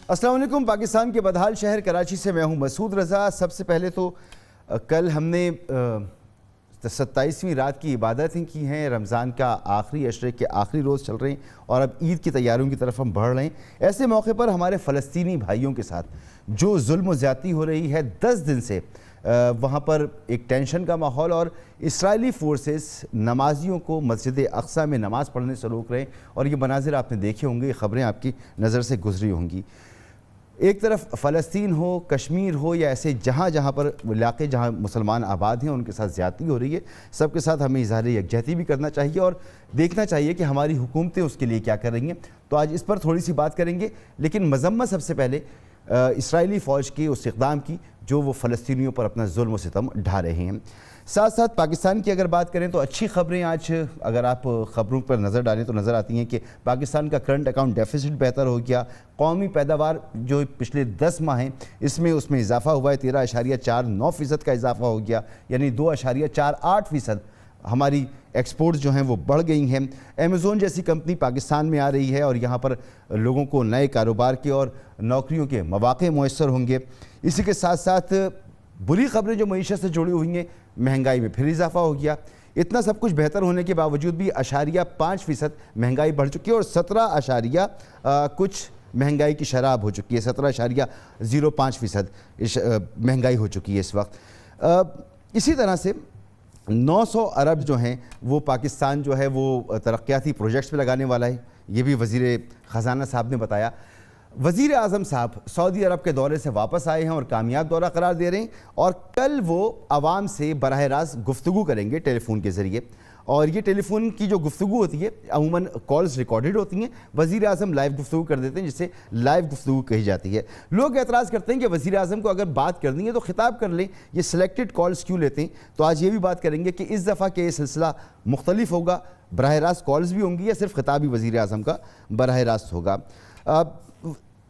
السلام علیکم۔ پاکستان کے بدحال شہر کراچی سے میں ہوں مسعود رضا۔ سب سے پہلے تو کل ہم نے 27ویں رات کی عبادتیں کی ہیں، رمضان کا آخری عشرے کے آخری روز چل رہے ہیں اور اب عید کی تیاریوں کی طرف ہم بڑھ رہے ہیں۔ ایسے موقع پر ہمارے فلسطینی بھائیوں کے ساتھ جو ظلم و زیادتی ہو رہی ہے، 10 دن سے وہاں پر ایک ٹینشن کا ماحول، اور اسرائیلی فورسز نمازیوں کو مسجد اقصیٰ میں نماز پڑھنے سے روک رہے ہیں، اور یہ مناظر آپ نے دیکھے ہوں گے، یہ خبریں آپ کی نظر سے گزری ہوں گی۔ ایک طرف فلسطین ہو، کشمیر ہو، یا ایسے جہاں پر علاقے جہاں مسلمان آباد ہیں ان کے ساتھ زیادتی ہو رہی ہے، سب کے ساتھ ہمیں اظہار یکجہتی بھی کرنا چاہیے اور دیکھنا چاہیے کہ ہماری حکومتیں اس کے لیے کیا کر رہی ہیں۔ تو آج اس پر تھوڑی سی بات کریں گے، لیکن مذمت سب سے پہلے اسرائیلی فوج کے اس اقدام کی جو وہ فلسطینیوں پر اپنا ظلم و ستم ڈھا رہے ہیں۔ ساتھ ساتھ پاکستان کی اگر بات کریں تو اچھی خبریں آج اگر آپ خبروں پر نظر ڈالیں تو نظر آتی ہیں کہ پاکستان کا کرنٹ اکاؤنٹ ڈیفیسٹ بہتر ہو گیا، قومی پیداوار جو پچھلے 10 ماہ ہیں اس میں اضافہ ہوا ہے، 13.49% کا اضافہ ہو گیا، یعنی 2.48% ہماری ایکسپورٹس جو ہیں وہ بڑھ گئی ہیں۔ ایمیزون جیسی کمپنی پاکستان میں آ رہی ہے اور یہاں پر لوگوں کو نئے کاروبار کے اور نوکریوں کے مواقع میسر ہوں گے۔ اسی کے ساتھ ساتھ بری خبریں جو معیشت سے جڑی ہوئی ہیں، مہنگائی میں پھر اضافہ ہو گیا۔ اتنا سب کچھ بہتر ہونے کے باوجود بھی 0.5% مہنگائی بڑھ چکی ہے اور 17 کچھ مہنگائی کی شرح ہو چکی ہے، 17.05% مہنگائی ہو چکی ہے اس وقت۔ اسی طرح سے 900 ارب جو ہیں وہ پاکستان جو ہے وہ ترقیاتی پروجیکٹس پہ لگانے والا ہے، یہ بھی وزیر خزانہ صاحب نے بتایا۔ وزیر اعظم صاحب سعودی عرب کے دورے سے واپس آئے ہیں اور کامیاب دورہ قرار دے رہے ہیں، اور کل وہ عوام سے براہ راست گفتگو کریں گے ٹیلی فون کے ذریعے، اور یہ ٹیلی فون کی جو گفتگو ہوتی ہے عموماً کالز ریکارڈڈ ہوتی ہیں، وزیر اعظم لائیو گفتگو کر دیتے ہیں جسے لائیو گفتگو کہی جاتی ہے۔ لوگ اعتراض کرتے ہیں کہ وزیر اعظم کو اگر بات کرنی ہے تو خطاب کر لیں، یہ سلیکٹڈ کالز کیوں لیتے ہیں؟ تو آج یہ بھی بات کریں گے کہ اس دفعہ کہ یہ سلسلہ مختلف ہوگا، براہ راست کالز بھی ہوں گی یا صرف خطاب ہی وزیر اعظم کا براہ راست ہوگا۔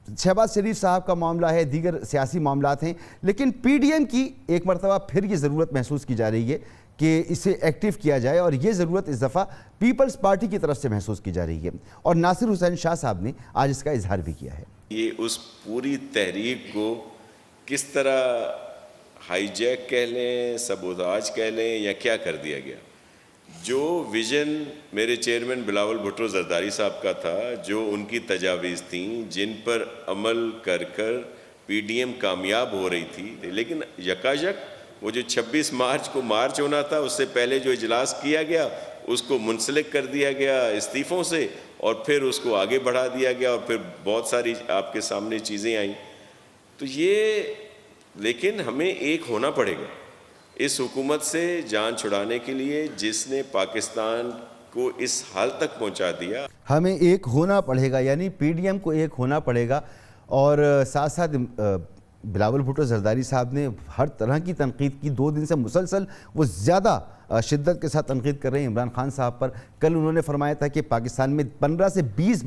شہباز شریف صاحب کا معاملہ ہے، دیگر سیاسی معاملات ہیں، لیکن پی ڈی ایم کی ایک مرتبہ پھر یہ ضرورت محسوس کی جا رہی ہے کہ اسے ایکٹیو کیا جائے، اور یہ ضرورت اس دفعہ پیپلز پارٹی کی طرف سے محسوس کی جا رہی ہے، اور ناصر حسین شاہ صاحب نے آج اس کا اظہار بھی کیا ہے۔ یہ اس پوری تحریک کو کس طرح ہائی جیک کہہ لیں، سبوتاج کہہ لیں، یا کیا کر دیا گیا؟ جو ویژن میرے چیئرمین بلاول بھٹو زرداری صاحب کا تھا، جو ان کی تجاویز تھیں، جن پر عمل کر پی ڈی ایم کامیاب ہو رہی تھی، لیکن یکایک وہ جو 26 مارچ کو مارچ ہونا تھا اس سے پہلے جو اجلاس کیا گیا اس کو منسلک کر دیا گیا استعفوں سے، اور پھر اس کو آگے بڑھا دیا گیا، اور پھر بہت ساری آپ کے سامنے چیزیں آئیں۔ تو یہ لیکن ہمیں ایک ہونا پڑے گا اس حکومت سے جان چھڑانے کے لیے جس نے پاکستان کو اس حال تک پہنچا دیا۔ ہمیں ایک ہونا پڑے گا، یعنی پی ڈی ایم کو ایک ہونا پڑے گا، اور ساتھ ساتھ بلاول بھٹو زرداری صاحب نے ہر طرح کی تنقید کی، 2 دن سے مسلسل وہ زیادہ شدت کے ساتھ تنقید کر رہے ہیں عمران خان صاحب پر۔ کل انہوں نے فرمایا تھا کہ پاکستان میں 15 سے 20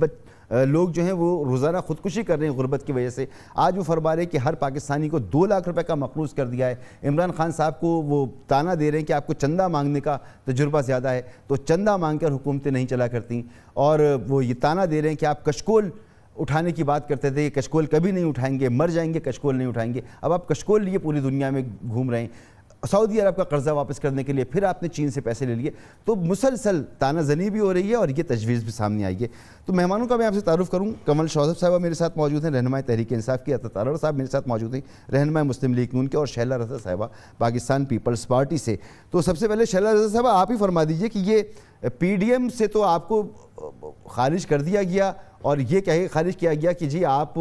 لوگ جو ہیں وہ روزانہ خودکشی کر رہے ہیں غربت کی وجہ سے۔ آج وہ فرما رہے ہیں کہ ہر پاکستانی کو 2 لاکھ روپے کا مقروض کر دیا ہے۔ عمران خان صاحب کو وہ تانا دے رہے ہیں کہ آپ کو چندہ مانگنے کا تجربہ زیادہ ہے، تو چندہ مانگ کر حکومتیں نہیں چلا کرتیں، اور وہ یہ تانا دے رہے ہیں کہ آپ کشکول اٹھانے کی بات کرتے تھے، کشکول کبھی نہیں اٹھائیں گے، مر جائیں گے کشکول نہیں اٹھائیں گے۔ اب آپ کشکول لیے پوری دنیا میں گھوم رہے ہیں۔ سعودی عرب کا قرضہ واپس کرنے کے لیے پھر آپ نے چین سے پیسے لے لیے، تو مسلسل تانہ زنی بھی ہو رہی ہے اور یہ تجویز بھی سامنے آئی ہے۔ تو مہمانوں کا میں آپ سے تعارف کروں، کمل شوذب صاحبہ میرے ساتھ موجود ہیں، رہنماء تحریک انصاف کی، عطا تارڑ صاحب میرے ساتھ موجود ہیں، رہنماء مسلم لیگ نون کے، اور شہلا رضا صاحبہ پاکستان پیپلز پارٹی سے۔ تو سب سے پہلے شہلا رضا صاحبہ آپ ہی فرما دیجئے کہ یہ پی ڈی ایم سے تو آپ کو خارج کر دیا گیا، اور یہ کہے خارج کیا گیا کہ جی آپ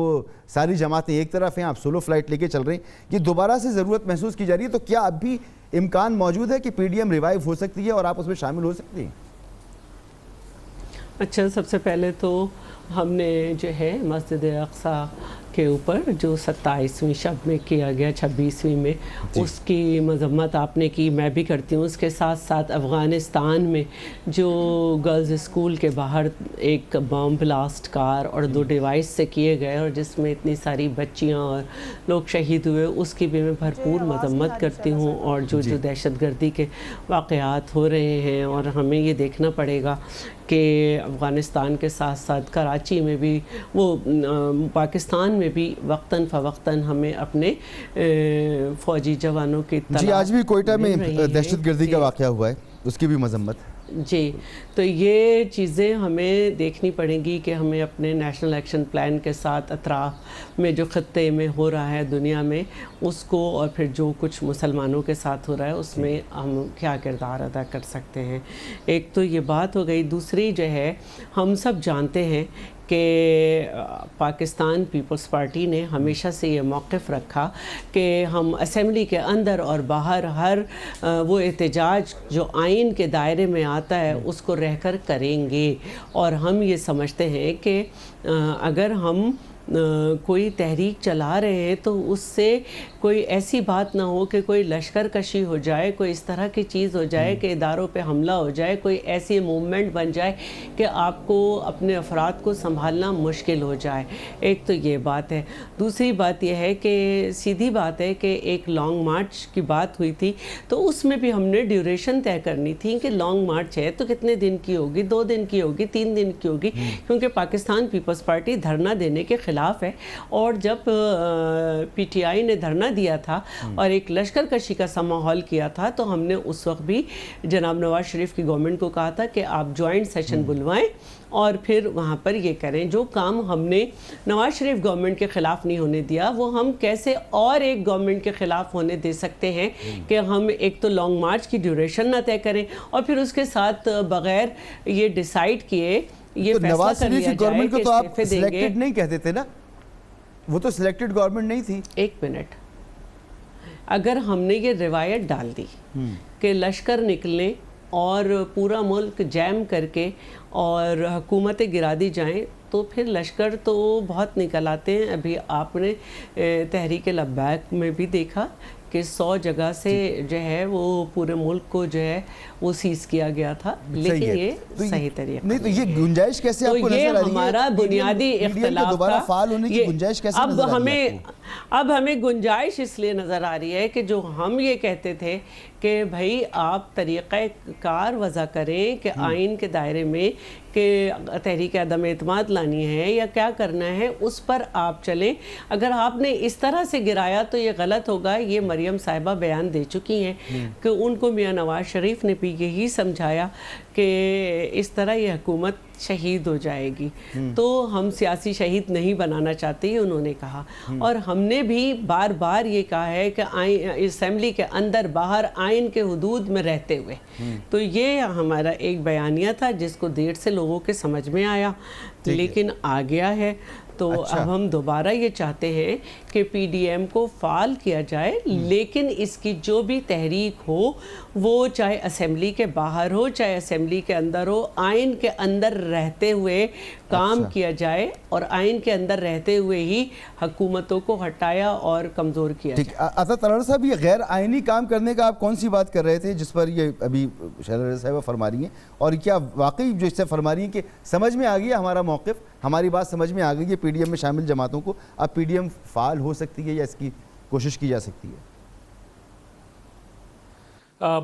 ساری جماعتیں ایک طرف ہیں، آپ سولو فلائٹ لے کے چل رہے ہیں، یہ دوبارہ سے ضرورت محسوس کی جا رہی ہے، تو کیا اب بھی امکان موجود ہے کہ پی ڈی ایم ریوائیو ہو سکتی ہے اور آپ اس میں شامل ہو سکتی ہیں؟ اچھا، سب سے پہلے تو ہم نے جو ہے مسجد اقصیٰ کے اوپر جو 27ویں شب میں کیا گیا 26ویں میں، اس کی مذمت آپ نے کی، میں بھی کرتی ہوں۔ اس کے ساتھ ساتھ افغانستان میں جو گرلز اسکول کے باہر ایک بم بلاسٹ کار اور 2 ڈیوائس سے کیے گئے، اور جس میں اتنی ساری بچیاں اور لوگ شہید ہوئے، اس کی بھی میں بھرپور مذمت کرتی ہوں۔ اور جو دہشت گردی کے واقعات ہو رہے ہیں، اور ہمیں یہ دیکھنا پڑے گا کہ افغانستان کے ساتھ ساتھ کراچی میں بھی وہ پاکستان میں بھی وقتاً فوقتاً ہمیں اپنے فوجی جوانوں کی اطلاع جی آج بھی کوئٹہ میں مل رہی ہیں دہشت گردی کا واقعہ ہوا ہے، اس کی بھی مذمت. جی، تو یہ چیزیں ہمیں دیکھنی پڑیں گی کہ ہمیں اپنے نیشنل ایکشن پلان کے ساتھ اطراف میں جو خطے میں ہو رہا ہے دنیا میں اس کو، اور پھر جو کچھ مسلمانوں کے ساتھ ہو رہا ہے اس میں ہم کیا کردار ادا کر سکتے ہیں. ایک تو یہ بات ہو گئی. دوسری جو ہے، ہم سب جانتے ہیں کہ پاکستان پیپلز پارٹی نے ہمیشہ سے یہ موقف رکھا کہ ہم اسمبلی کے اندر اور باہر ہر وہ احتجاج جو آئین کے دائرے میں آتا ہے اس کو رہ کر کریں گے. اور ہم یہ سمجھتے ہیں کہ اگر ہم کوئی تحریک چلا رہے ہیں تو اس سے کوئی ایسی بات نہ ہو کہ کوئی لشکر کشی ہو جائے، کوئی اس طرح کی چیز ہو جائے کہ اداروں پہ حملہ ہو جائے، کوئی ایسی موومنٹ بن جائے کہ آپ کو اپنے افراد کو سنبھالنا مشکل ہو جائے. ایک تو یہ بات ہے. دوسری بات یہ ہے کہ سیدھی بات ہے کہ ایک لانگ مارچ کی بات ہوئی تھی تو اس میں بھی ہم نے ڈیوریشن طے کرنی تھی کہ لانگ مارچ ہے تو کتنے دن کی ہوگی، 2 دن کی ہوگی، 3 دن کی ہوگی، کیونکہ پاکستان پیپلز پارٹی دھرنا دینے کے خلاف ہے. اور جب پی ٹی آئی نے دھرنا دیا تھا اور ایک لشکر کشی کا سا ماحول کیا تھا تو ہم نے اس وقت بھی جناب نواز شریف کی گورنمنٹ کو کہا تھا کہ آپ جوائنٹ سیشن بلوائیں اور پھر وہاں پر یہ کریں. جو کام ہم نے نواز شریف گورنمنٹ کے خلاف نہیں ہونے دیا وہ ہم کیسے اور ایک گورنمنٹ کے خلاف ہونے دے سکتے ہیں کہ ہم ایک تو لانگ مارچ کی ڈیوریشن نہ طے کریں اور پھر اس کے ساتھ بغیر یہ ڈیسائیڈ کیے یہ فیصلہ کر لیا جائے کہ استعفے دیں گے. سلیکٹڈ نہیں کہتے تھے نا، وہ تو سلیکٹڈ گورنمنٹ نہیں تھی. ایک منٹ، اگر ہم نے یہ روایت ڈال دی کہ لشکر نکلیں اور پورا ملک جیم کر کے اور حکومتیں گرا دی جائیں تو پھر لشکر تو بہت نکل آتے ہیں. ابھی آپ نے تحریک لبیک میں بھی دیکھا کہ 100 جگہ سے جو ہے وہ پورے ملک کو جو ہے وہ سیز کیا گیا تھا، لیکن یہ صحیح طریقہ نہیں. تو یہ گنجائش کیسے آپ کو نظر آ رہی ہے؟ تو یہ ہمارا بنیادی اختلاف دوبارہ فعال ہونے کی گنجائش کیسے نظر آ رہی ہے؟ اب ہمیں گنجائش اس لیے نظر آ رہی ہے کہ جو ہم یہ کہتے تھے کہ بھائی آپ طریقہ کار وضع کریں کہ آئین کے دائرے میں کہ تحریک عدم اعتماد لانی ہے یا کیا کرنا ہے اس پر آپ چلیں. اگر آپ نے اس طرح سے گرایا تو یہ غلط ہوگا. یہ مریم صاحبہ بیان دے چکی ہیں کہ ان کو میاں نواز شریف نے بھی یہی سمجھایا کہ اس طرح یہ حکومت شہید ہو جائے گی. تو ہم سیاسی شہید نہیں بنانا چاہتے یہ انہوں نے کہا. اور ہم نے بھی بار بار یہ کہا ہے کہ اسمبلی کے اندر باہر آئین کے حدود میں رہتے ہوئے. تو یہ ہمارا ایک بیانیہ تھا جس کو دیر سے لوگوں کے سمجھ میں آیا لیکن آ گیا ہے. تو اب ہم دوبارہ یہ چاہتے ہیں کہ پی ڈی ایم کو فعال کیا جائے، لیکن اس کی جو بھی تحریک ہو وہ چاہے اسمبلی کے باہر ہو چاہے اسمبلی کے اندر ہو، آئین کے اندر رہتے ہوئے کام کیا جائے اور آئین کے اندر رہتے ہوئے ہی حکومتوں کو ہٹایا اور کمزور کیا جائے. عطا طلال صاحب، یہ غیر آئینی کام کرنے کا آپ کون سی بات کر رہے تھے جس پر یہ ابھی شہلا رضا صاحبہ فرما رہی ہیں، اور کیا واقعی جو اس سے فرما رہی ہیں کہ سمجھ میں آ گیا ہمارا موقف، ہماری بات سمجھ میں آ گئی ہے پی ڈی ایم میں شامل جماعتوں کو، اب پی ڈی ایم فعال ہو سکتی ہے یا اس کی کوشش کی جا سکتی ہے؟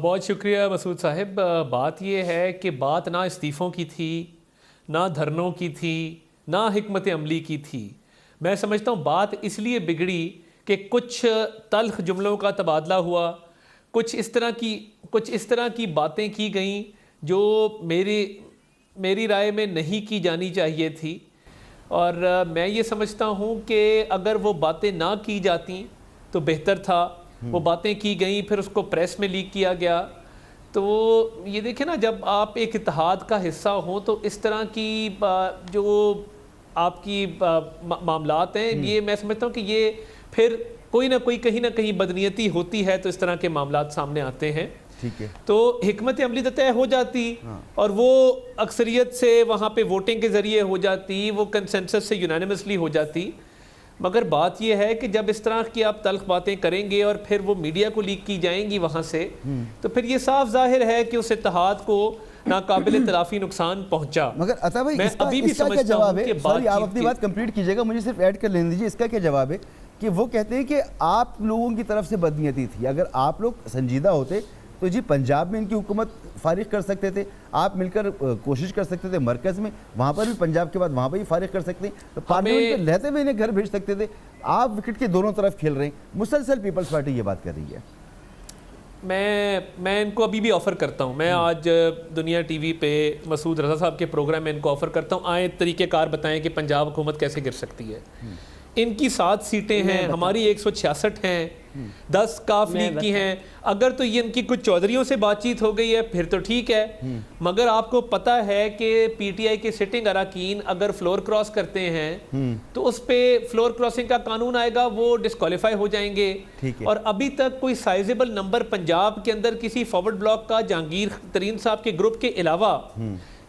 بہت شکریہ مسعود صاحب. بات یہ ہے کہ بات نہ استعفوں کی تھی، نہ دھرنوں کی تھی، نہ حکمت عملی کی تھی. میں سمجھتا ہوں بات اس لیے بگڑی کہ کچھ تلخ جملوں کا تبادلہ ہوا، کچھ اس طرح کی باتیں کی گئیں جو میری رائے میں نہیں کی جانی چاہیے تھی. اور میں یہ سمجھتا ہوں کہ اگر وہ باتیں نہ کی جاتی تو بہتر تھا. وہ باتیں کی گئیں، پھر اس کو پریس میں لیک کیا گیا. تو یہ دیکھیں نا، جب آپ ایک اتحاد کا حصہ ہوں تو اس طرح کی جو آپ کی معاملات ہیں، یہ میں سمجھتا ہوں کہ یہ پھر کوئی نہ کوئی کہیں نہ کہیں بدنیتی ہوتی ہے تو اس طرح کے معاملات سامنے آتے ہیں. تو حکمت عملی تو طے ہو جاتی اور وہ اکثریت سے وہاں پہ ووٹنگ کے ذریعے ہو جاتی، وہ کنسنسس سے یونانیمسلی ہو جاتی. مگر بات یہ ہے کہ جب اس طرح کی آپ تلخ باتیں کریں گے اور پھر وہ میڈیا کو لیک کی جائیں گی وہاں سے، تو پھر یہ صاف ظاہر ہے کہ اس اتحاد کو ناقابل تلافی نقصان پہنچا. مگر عطا بھائی، اس کا کیا جواب ہے؟ سوری، آپ اپنی بات کمپلیٹ کیجئے گا، مجھے صرف ایڈ کر لینے دیجئے. اس کا کیا جواب ہے کہ وہ کہتے ہیں کہ آپ لوگوں کی طرف سے بدنیتی تھی. اگر آپ لوگ سنجیدہ ہوتے تو جی پنجاب میں ان کی حکومت فارغ کر سکتے تھے, آپ مل کر کوشش کر سکتے تھے مرکز میں, وہاں پر بھی پنجاب کے بعد وہاں پر بھی فارغ کر سکتے ہیں, پارلیمنٹ میں رہتے ہوئے انہیں گھر بھیج سکتے تھے. آپ وکٹ کے دونوں طرف کھیل رہے ہیں, مسلسل پیپلز پارٹی یہ بات کر رہی ہے. میں ان کو ابھی بھی آفر کرتا ہوں, میں آج دنیا ٹی وی پہ مسعود رضا صاحب کے پروگرام میں ان کو آفر کرتا ہوں, آئیں طریقہ کار بتائیں کہ پنجاب حکومت کیسے گر سکتی ہے. ان کی 7 سیٹیں ہیں, ہماری 166 ہیں, 10 کاف لیگ کی ہیں. اگر تو یہ ان کی کچھ چودھریوں سے بات چیت ہو گئی ہے پھر تو ٹھیک ہے, مگر آپ کو پتہ ہے کہ پی ٹی آئی کے سٹنگ اراکین اگر فلور کراس کرتے ہیں تو اس پہ فلور کراسنگ کا قانون آئے گا, وہ ڈسکوالیفائی ہو جائیں گے. اور ابھی تک کوئی سائزیبل نمبر پنجاب کے اندر کسی فارورڈ بلاک کا جہانگیر ترین صاحب کے گروپ کے علاوہ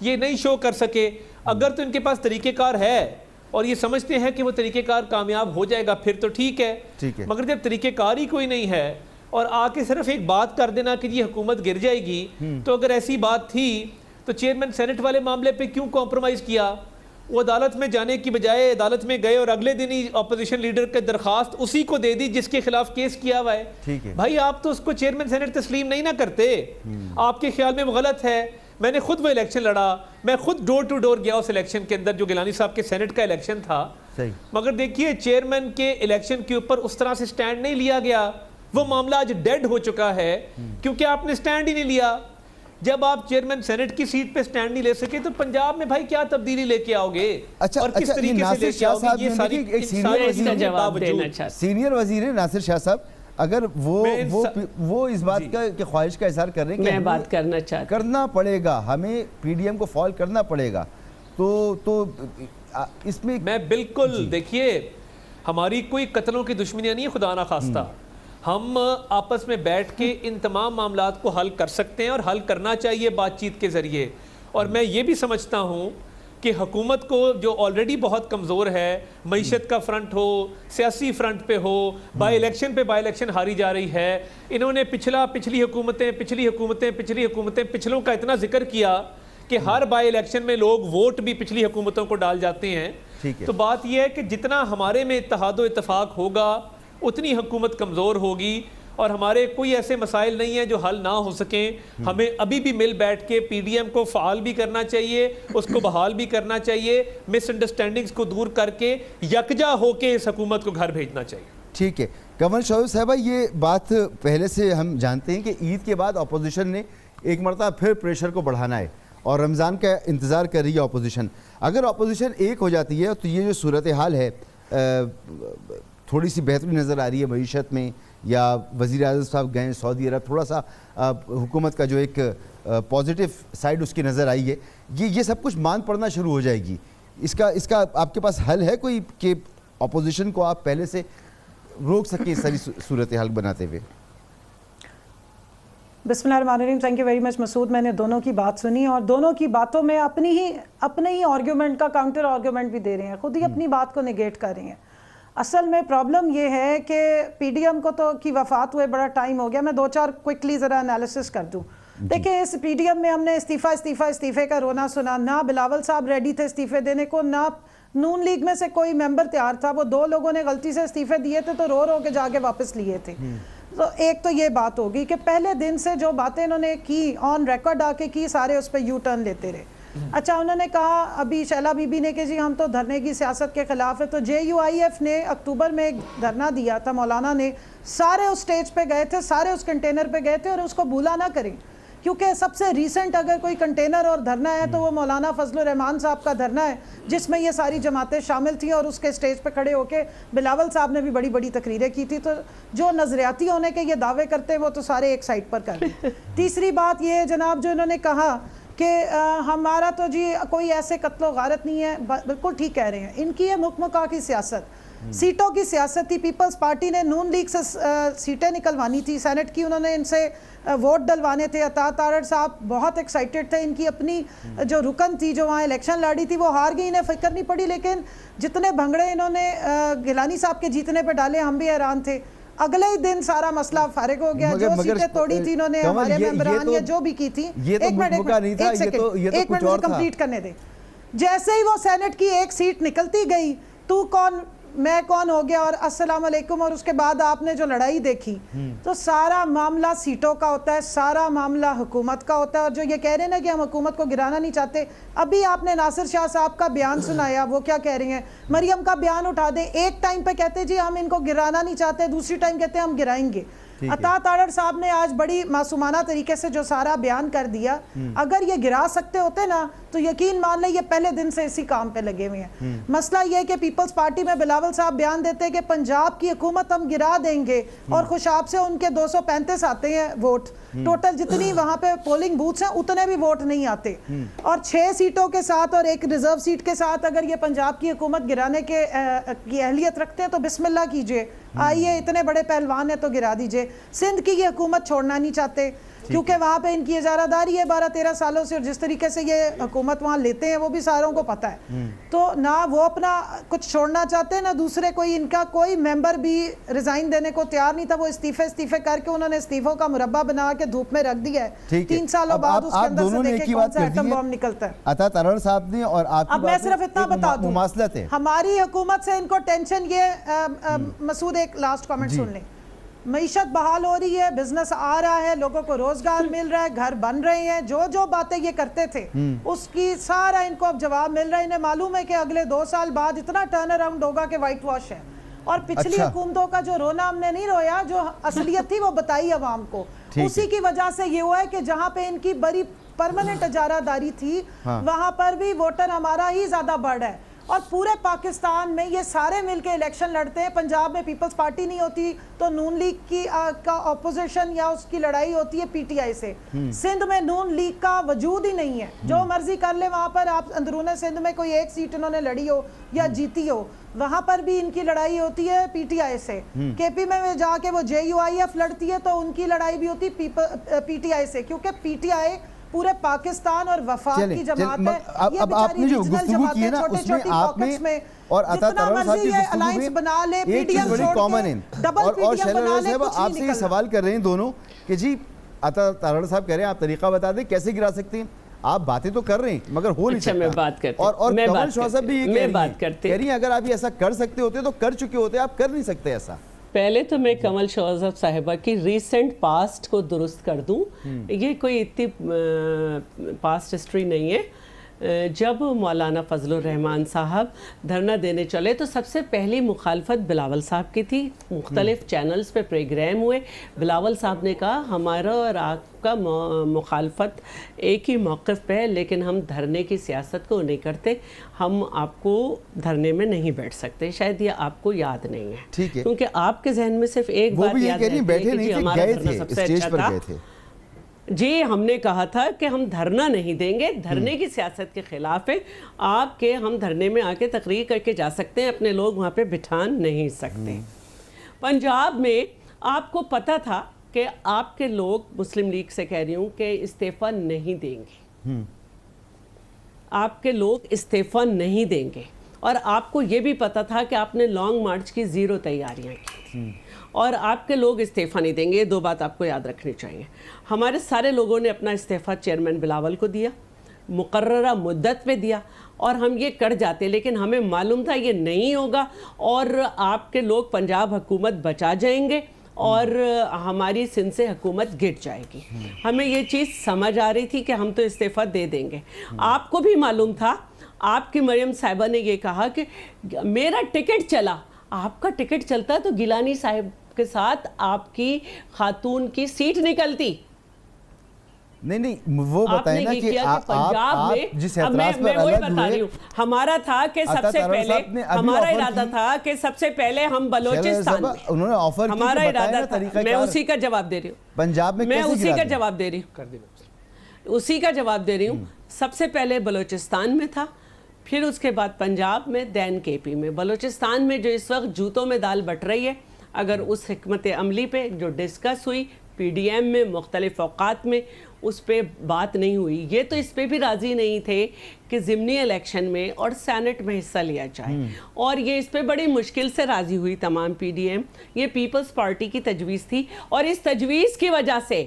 یہ نہیں شو کر سکے. اگر تو ان کے پاس طریقہ کار ہے اور یہ سمجھتے ہیں کہ وہ طریقہ کار کامیاب ہو جائے گا پھر تو ٹھیک ہے, مگر جب طریقہ کار ہی کوئی نہیں ہے اور آ کے صرف ایک بات کر دینا کہ یہ حکومت گر جائے گی, تو اگر ایسی بات تھی تو چیئرمین سینٹ والے معاملے پہ کیوں کمپرومائز کیا؟ وہ عدالت میں جانے کی بجائے عدالت میں گئے اور اگلے دن ہی اپوزیشن لیڈر کے درخواست اسی کو دے دی جس کے خلاف کیس کیا ہوا ہے. بھائی آپ تو اس کو چیئرمین سینٹ تسلیم نہیں نہ کرتے, آپ کے خیال میں وہ غلط ہے. میں نے خود وہ الیکشن لڑا, میں خود ڈور ٹو ڈور گیا اس الیکشن کے اندر جو گیلانی صاحب کے سینٹ کا الیکشن تھا, مگر دیکھیے چیئرمین کے الیکشن کے اوپر اس طرح سے سٹینڈ نہیں لیا گیا. وہ معاملہ آج ڈیڈ ہو چکا ہے کیونکہ آپ نے سٹینڈ ہی نہیں لیا. جب آپ چیئرمین سینٹ کی سیٹ پہ سٹینڈ نہیں لے سکے تو پنجاب میں بھائی کیا تبدیلی لے کے آؤ گے اور کس طریقے سے لے کے آؤ گے؟ یہ ساری سینئر وزیر ہیں ناصر شاہ صاحب, اگر وہ اس بات کا خواہش کا اظہار کر رہے ہیں کہ میں بات کرنا چاہتا ہوں, کرنا پڑے گا, ہمیں پی ڈی ایم کو فال کرنا پڑے گا, تو اس میں بالکل دیکھیے ہماری کوئی قتلوں کی دشمنیاں نہیں ہے خدا نہ خواستہ, ہم آپس میں بیٹھ کے ان تمام معاملات کو حل کر سکتے ہیں اور حل کرنا چاہیے بات چیت کے ذریعے. اور میں یہ بھی سمجھتا ہوں کہ حکومت کو جو آلریڈی بہت کمزور ہے, معیشت کا فرنٹ ہو, سیاسی فرنٹ پہ ہو, بائی الیکشن ہاری جا رہی ہے. انہوں نے پچھلی حکومتیں پچھلوں کا اتنا ذکر کیا کہ ہر بائی الیکشن میں لوگ ووٹ بھی پچھلی حکومتوں کو ڈال جاتے ہیں. تو بات یہ ہے کہ جتنا ہمارے میں اتحاد و اتفاق ہوگا اتنی حکومت کمزور ہوگی, اور ہمارے کوئی ایسے مسائل نہیں ہیں جو حل نہ ہو سکیں. ہمیں ابھی بھی مل بیٹھ کے پی ڈی ایم کو فعال بھی کرنا چاہیے, اس کو بحال بھی کرنا چاہیے, مس انڈرسٹینڈنگز کو دور کر کے یکجا ہو کے اس حکومت کو گھر بھیجنا چاہیے. ٹھیک ہے کنول شعیب صاحبہ, یہ بات پہلے سے ہم جانتے ہیں کہ عید کے بعد اپوزیشن نے ایک مرتبہ پھر پریشر کو بڑھانا ہے اور رمضان کا انتظار کر رہی ہے اپوزیشن. اگر اپوزیشن ایک ہو جاتی ہے تو یہ جو صورتحال ہے تھوڑی سی بہتری نظر آ رہی ہے معیشت میں, یا وزیر اعظم صاحب گئے سعودی عرب, تھوڑا سا حکومت کا جو ایک پازیٹیو سائڈ اس کی نظر آئی ہے, یہ سب کچھ مان پڑنا شروع ہو جائے گی. اس کا آپ کے پاس حل ہے کوئی کہ اپوزیشن کو آپ پہلے سے روک سکیں اس ساری صورتحال بناتے ہوئے؟ بسم اللہ الرحمن الرحیم. تھینک یو ویری مچ مسعود. میں نے دونوں کی بات سنی اور دونوں کی باتوں میں اپنے ہی آرگیومنٹ کا کاؤنٹر آرگیومنٹ بھی دے رہے ہیں, خود ہی اپنی بات کو نیگیٹ کر رہی ہیں. اصل میں پرابلم یہ ہے کہ پی ڈی ایم کو تو کی وفات ہوئے بڑا ٹائم ہو گیا. میں 2-4 کوئکلی ذرا انالیسس کر دوں. دیکھیں اس پی ڈی ایم میں ہم نے استعفے کا رونا سنا, نہ بلاول صاحب ریڈی تھے استعفے دینے کو, نہ نون لیگ میں سے کوئی ممبر تیار تھا. وہ 2 لوگوں نے غلطی سے استعفے دیے تھے تو رو کے جا کے واپس لیے تھے. تو ایک تو یہ بات ہوگی کہ پہلے دن سے جو باتیں انہوں نے کی آن ریکارڈ آ کے کی, سارے اس پہ یو ٹرن لیتے رہے. اچھا انہوں نے کہا ابھی شیلا بی بی نے کہ جی ہم تو دھرنے کی سیاست کے خلاف ہے, تو جے یو آئی ایف نے اکتوبر میں ایک دھرنا دیا تھا, مولانا نے, سارے اس سٹیج پہ گئے تھے, سارے اس کنٹینر پہ گئے تھے, اور اس کو بھولا نہ کریں کیونکہ سب سے ریسنٹ اگر کوئی کنٹینر اور دھرنا ہے تو وہ مولانا فضل الرحمان صاحب کا دھرنا ہے جس میں یہ ساری جماعتیں شامل تھیں, اور اس کے سٹیج پہ کھڑے ہو کے بلاول صاحب نے بھی بڑی بڑی تقریریں کی تھی. تو جو نظریاتی ہونے کے یہ دعوے کرتے ہیں وہ تو سارے ایک سائڈ پر کر دیں. تیسری بات یہ جناب جو انہوں نے کہا کہ ہمارا تو جی کوئی ایسے قتل و غارت نہیں ہے, بالکل ٹھیک کہہ رہے ہیں. ان کی یہ مکمکا کی سیاست, سیٹوں کی سیاست تھی. پیپلز پارٹی نے نون لیگ سے سیٹیں نکلوانی تھی, سینٹ کی انہوں نے ان سے ووٹ ڈلوانے تھے. عطا تارڑ صاحب بہت ایکسائٹڈ تھے, ان کی اپنی جو رکن تھی جو وہاں الیکشن لڑی تھی وہ ہار گئی, انہیں فکر نہیں پڑی. لیکن جتنے بھنگڑے انہوں نے گیلانی صاحب کے جیتنے پہ ڈالے ہم بھی حیران تھے. اگلے ہی دن سارا مسئلہ فارغ ہو گیا. جو سیٹیں توڑی تھی انہوں نے ہمارے ممبران یا جو بھی کی تھی, ایک منٹ مجھے کمپلیٹ کرنے دیں. جیسے ہی وہ سینٹ کی ایک سیٹ نکلتی گئی, تو کون میں کون ہو گیا اور السلام علیکم، اور اس کے بعد آپ نے جو لڑائی دیکھی تو سارا معاملہ سیٹوں کا ہوتا ہے، سارا معاملہ حکومت کا ہوتا ہے. اور جو یہ کہہ رہے ہیں نا کہ ہم حکومت کو گرانا نہیں چاہتے، ابھی آپ نے ناصر شاہ صاحب کا بیان سنایا، وہ کیا کہہ رہی ہیں؟ مریم کا بیان اٹھا دیں، ایک ٹائم پہ کہتے جی ہم ان کو گرانا نہیں چاہتے، دوسری ٹائم کہتے ہیں ہم گرائیں گے. عطا تارڑ صاحب نے آج بڑی معصومانہ طریقے سے جو سارا بیان کر دیا، اگر یہ گرا سکتے ہوتے نا تو یقین مان لیں یہ پہلے دن سے اسی کام پہ لگے ہوئے ہیں. مسئلہ یہ کہ پیپلز پارٹی میں بلاول صاحب بیان دیتے ہیں کہ پنجاب کی حکومت ہم گرا دیں گے، اور خوشاب سے ان کے 235 آتے ہیں ووٹ، ٹوٹل جتنی وہاں پہ پولنگ بوتھس ہیں اتنے بھی ووٹ نہیں آتے، اور 6 سیٹوں کے ساتھ اور ایک ریزرو سیٹ کے ساتھ اگر یہ پنجاب کی حکومت گرانے کی اہلیت رکھتے ہیں تو بسم اللہ کیجئے، آئیے اتنے بڑے پہلوان ہیں تو گرا دیجئے. سندھ کی یہ حکومت چھوڑنا نہیں چاہتے کیونکہ وہاں پہ ان کی اجارہ داری ہے 12-13 سالوں سے، اور جس طریقے سے یہ حکومت وہاں لیتے ہیں وہ بھی ساروں کو پتہ ہے. تو نہ وہ اپنا کچھ چھوڑنا چاہتے، نہ دوسرے کوئی، ان کا کوئی ممبر بھی ریزائن دینے کو تیار نہیں تھا. وہ استعفے کر کے انہوں نے استعفوں کا مربع بنا کے دھوپ میں رکھ دیا ہے. 3 سالوں بعد اس کے اندر سے دیکھیں کون سا ایٹم بم نکلتا ہے. عطا تارڑ صاحب نے اور آپ اب میں صرف اتنا بتا دوں، مماثلت ہے ہماری حکومت سے ان کو ٹینشن یہ، مسعود ایک لاسٹ کامنٹ سن لیں، معیشت بحال ہو رہی ہے، بزنس آ رہا ہے، لوگوں کو روزگار مل رہا ہے، گھر بن رہے ہیں، جو باتیں یہ کرتے تھے اس کی سارا ان کو اب جواب مل رہا ہے. انہیں معلوم ہے کہ اگلے 2 سال بعد اتنا ٹرن اراؤنڈ ہوگا کہ وائٹ واش ہے. اور پچھلی حکومتوں کا جو رونا ہم نے نہیں رویا، جو اصلیت تھی وہ بتائی عوام کو، اسی کی وجہ سے یہ ہوا ہے کہ جہاں پہ ان کی بڑی پرماننٹ اجارہ داری تھی وہاں پر بھی ووٹر ہمارا ہی زیادہ بڑھ ہے. اور پورے پاکستان میں یہ سارے مل کے الیکشن لڑتے ہیں. پنجاب میں پیپلز پارٹی نہیں ہوتی تو نون لیگ کی کا اپوزیشن یا اس کی لڑائی ہوتی ہے پی ٹی آئی سے. سندھ میں نون لیگ کا وجود ہی نہیں ہے، جو مرضی کر لے وہاں پر. آپ اندرون سندھ میں کوئی ایک سیٹ انہوں نے لڑی ہو یا جیتی ہو، وہاں پر بھی ان کی لڑائی ہوتی ہے پی ٹی آئی سے. کے پی میں جا کے وہ جے یو آئی ایف لڑتی ہے تو ان کی لڑائی بھی ہوتی پی ٹی آئی سے، کیونکہ پی ٹی آئی پورے پاکستان اور وفاق کی جماعت ہے. اب آپ نے جو گفتگو کی ہے نا اس میں آپ نے اور عطا تارڑ صاحب کی گفتگو میں ایک چیز بڑی کامن ہے، اور شیلا صاحب آپ سے یہ سوال کر رہے ہیں دونوں کہ جی عطا تارڑ صاحب کہہ رہے ہیں آپ طریقہ بتا دیں کیسے گرا سکتے ہیں. آپ باتیں تو کر رہے ہیں مگر ہو نہیں سکتا. میں بات کرتی ہوں، اور کمل شاہ صاحب بھی یہ کہہ رہی ہیں اگر آپ یہ ایسا کر سکتے ہوتے تو کر چکے ہوتے، آپ کر نہیں سکتے ایسا. پہلے تو میں کمل شوہر صاحبہ کی ریسنٹ پاسٹ کو درست کر دوں. یہ کوئی اتنی پاسٹ ہسٹری نہیں ہے. جب مولانا فضل الرحمان صاحب دھرنا دینے چلے تو سب سے پہلی مخالفت بلاول صاحب کی تھی. مختلف چینلز پہ پروگرام ہوئے، بلاول صاحب نے کہا ہمارا اور آپ کا مخالفت ایک ہی موقف پہ ہے، لیکن ہم دھرنے کی سیاست کو نہیں کرتے، ہم آپ کو دھرنے میں نہیں بیٹھ سکتے. شاید یہ آپ کو یاد نہیں ہے کیونکہ آپ کے ذہن میں صرف ایک بات یاد رہتی ہے کہ جی ہمارا دھرنا سب سے اچھا تھا. جی ہم نے کہا تھا کہ ہم دھرنا نہیں دیں گے، دھرنے کی سیاست کے خلاف ہے. آپ کے ہم دھرنے میں آ کے تقریر کر کے جا سکتے ہیں، اپنے لوگ وہاں پہ بٹھا نہیں سکتے. پنجاب میں آپ کو پتہ تھا کہ آپ کے لوگ، مسلم لیگ سے کہہ رہی ہوں، کہ استعفیٰ نہیں دیں گے. آپ کے لوگ استعفیٰ نہیں دیں گے، اور آپ کو یہ بھی پتہ تھا کہ آپ نے لانگ مارچ کی 0 تیاریاں کی تھیں اور آپ کے لوگ استعفیٰ نہیں دیں گے. یہ 2 بات آپ کو یاد رکھنی چاہیے. ہمارے سارے لوگوں نے اپنا استعفیٰ چیئرمین بلاول کو دیا، مقررہ مدت پہ دیا، اور ہم یہ کر جاتے، لیکن ہمیں معلوم تھا یہ نہیں ہوگا اور آپ کے لوگ پنجاب حکومت بچا جائیں گے اور ہماری سندھ سے حکومت گر جائے گی. ہمیں یہ چیز سمجھ آ رہی تھی کہ ہم تو استعفیٰ دے دیں گے. آپ کو بھی معلوم تھا، آپ کی مریم صاحبہ نے یہ کہا کہ میرا ٹکٹ چلا. آپ کا ٹکٹ چلتا تو گیلانی صاحب کے ساتھ آپ کی خاتون کی سیٹ نکلتی. نہیں وہ بتائیں نا کہ آپ جس اعتراض پر الگ ہوئے، ہمارا تھا کہ سب سے پہلے ہمارا ارادہ تھا کہ سب سے پہلے ہم بلوچستان میں، انہوں نے آفر کی، ہمارا ارادہ تھا. میں اسی کا جواب دے رہی ہوں، پنجاب میں میں اسی کا جواب دے رہی ہوں، اسی کا جواب دے رہی ہوں. سب سے پہلے بلوچستان میں تھا، پھر اس کے بعد پنجاب میں، دین کے پی میں. بلوچستان میں جو اس وقت جوتوں میں دال بٹ رہی ہے، اگر اس حکمت عملی پہ جو ڈسکس ہوئی پی ڈی ایم میں مختلف اوقات میں، اس پہ بات نہیں ہوئی. یہ تو اس پہ بھی راضی نہیں تھے کہ ضمنی الیکشن میں اور سینٹ میں حصہ لیا جائے، اور یہ اس پہ بڑی مشکل سے راضی ہوئی تمام پی ڈی ایم. یہ پیپلز پارٹی کی تجویز تھی، اور اس تجویز کی وجہ سے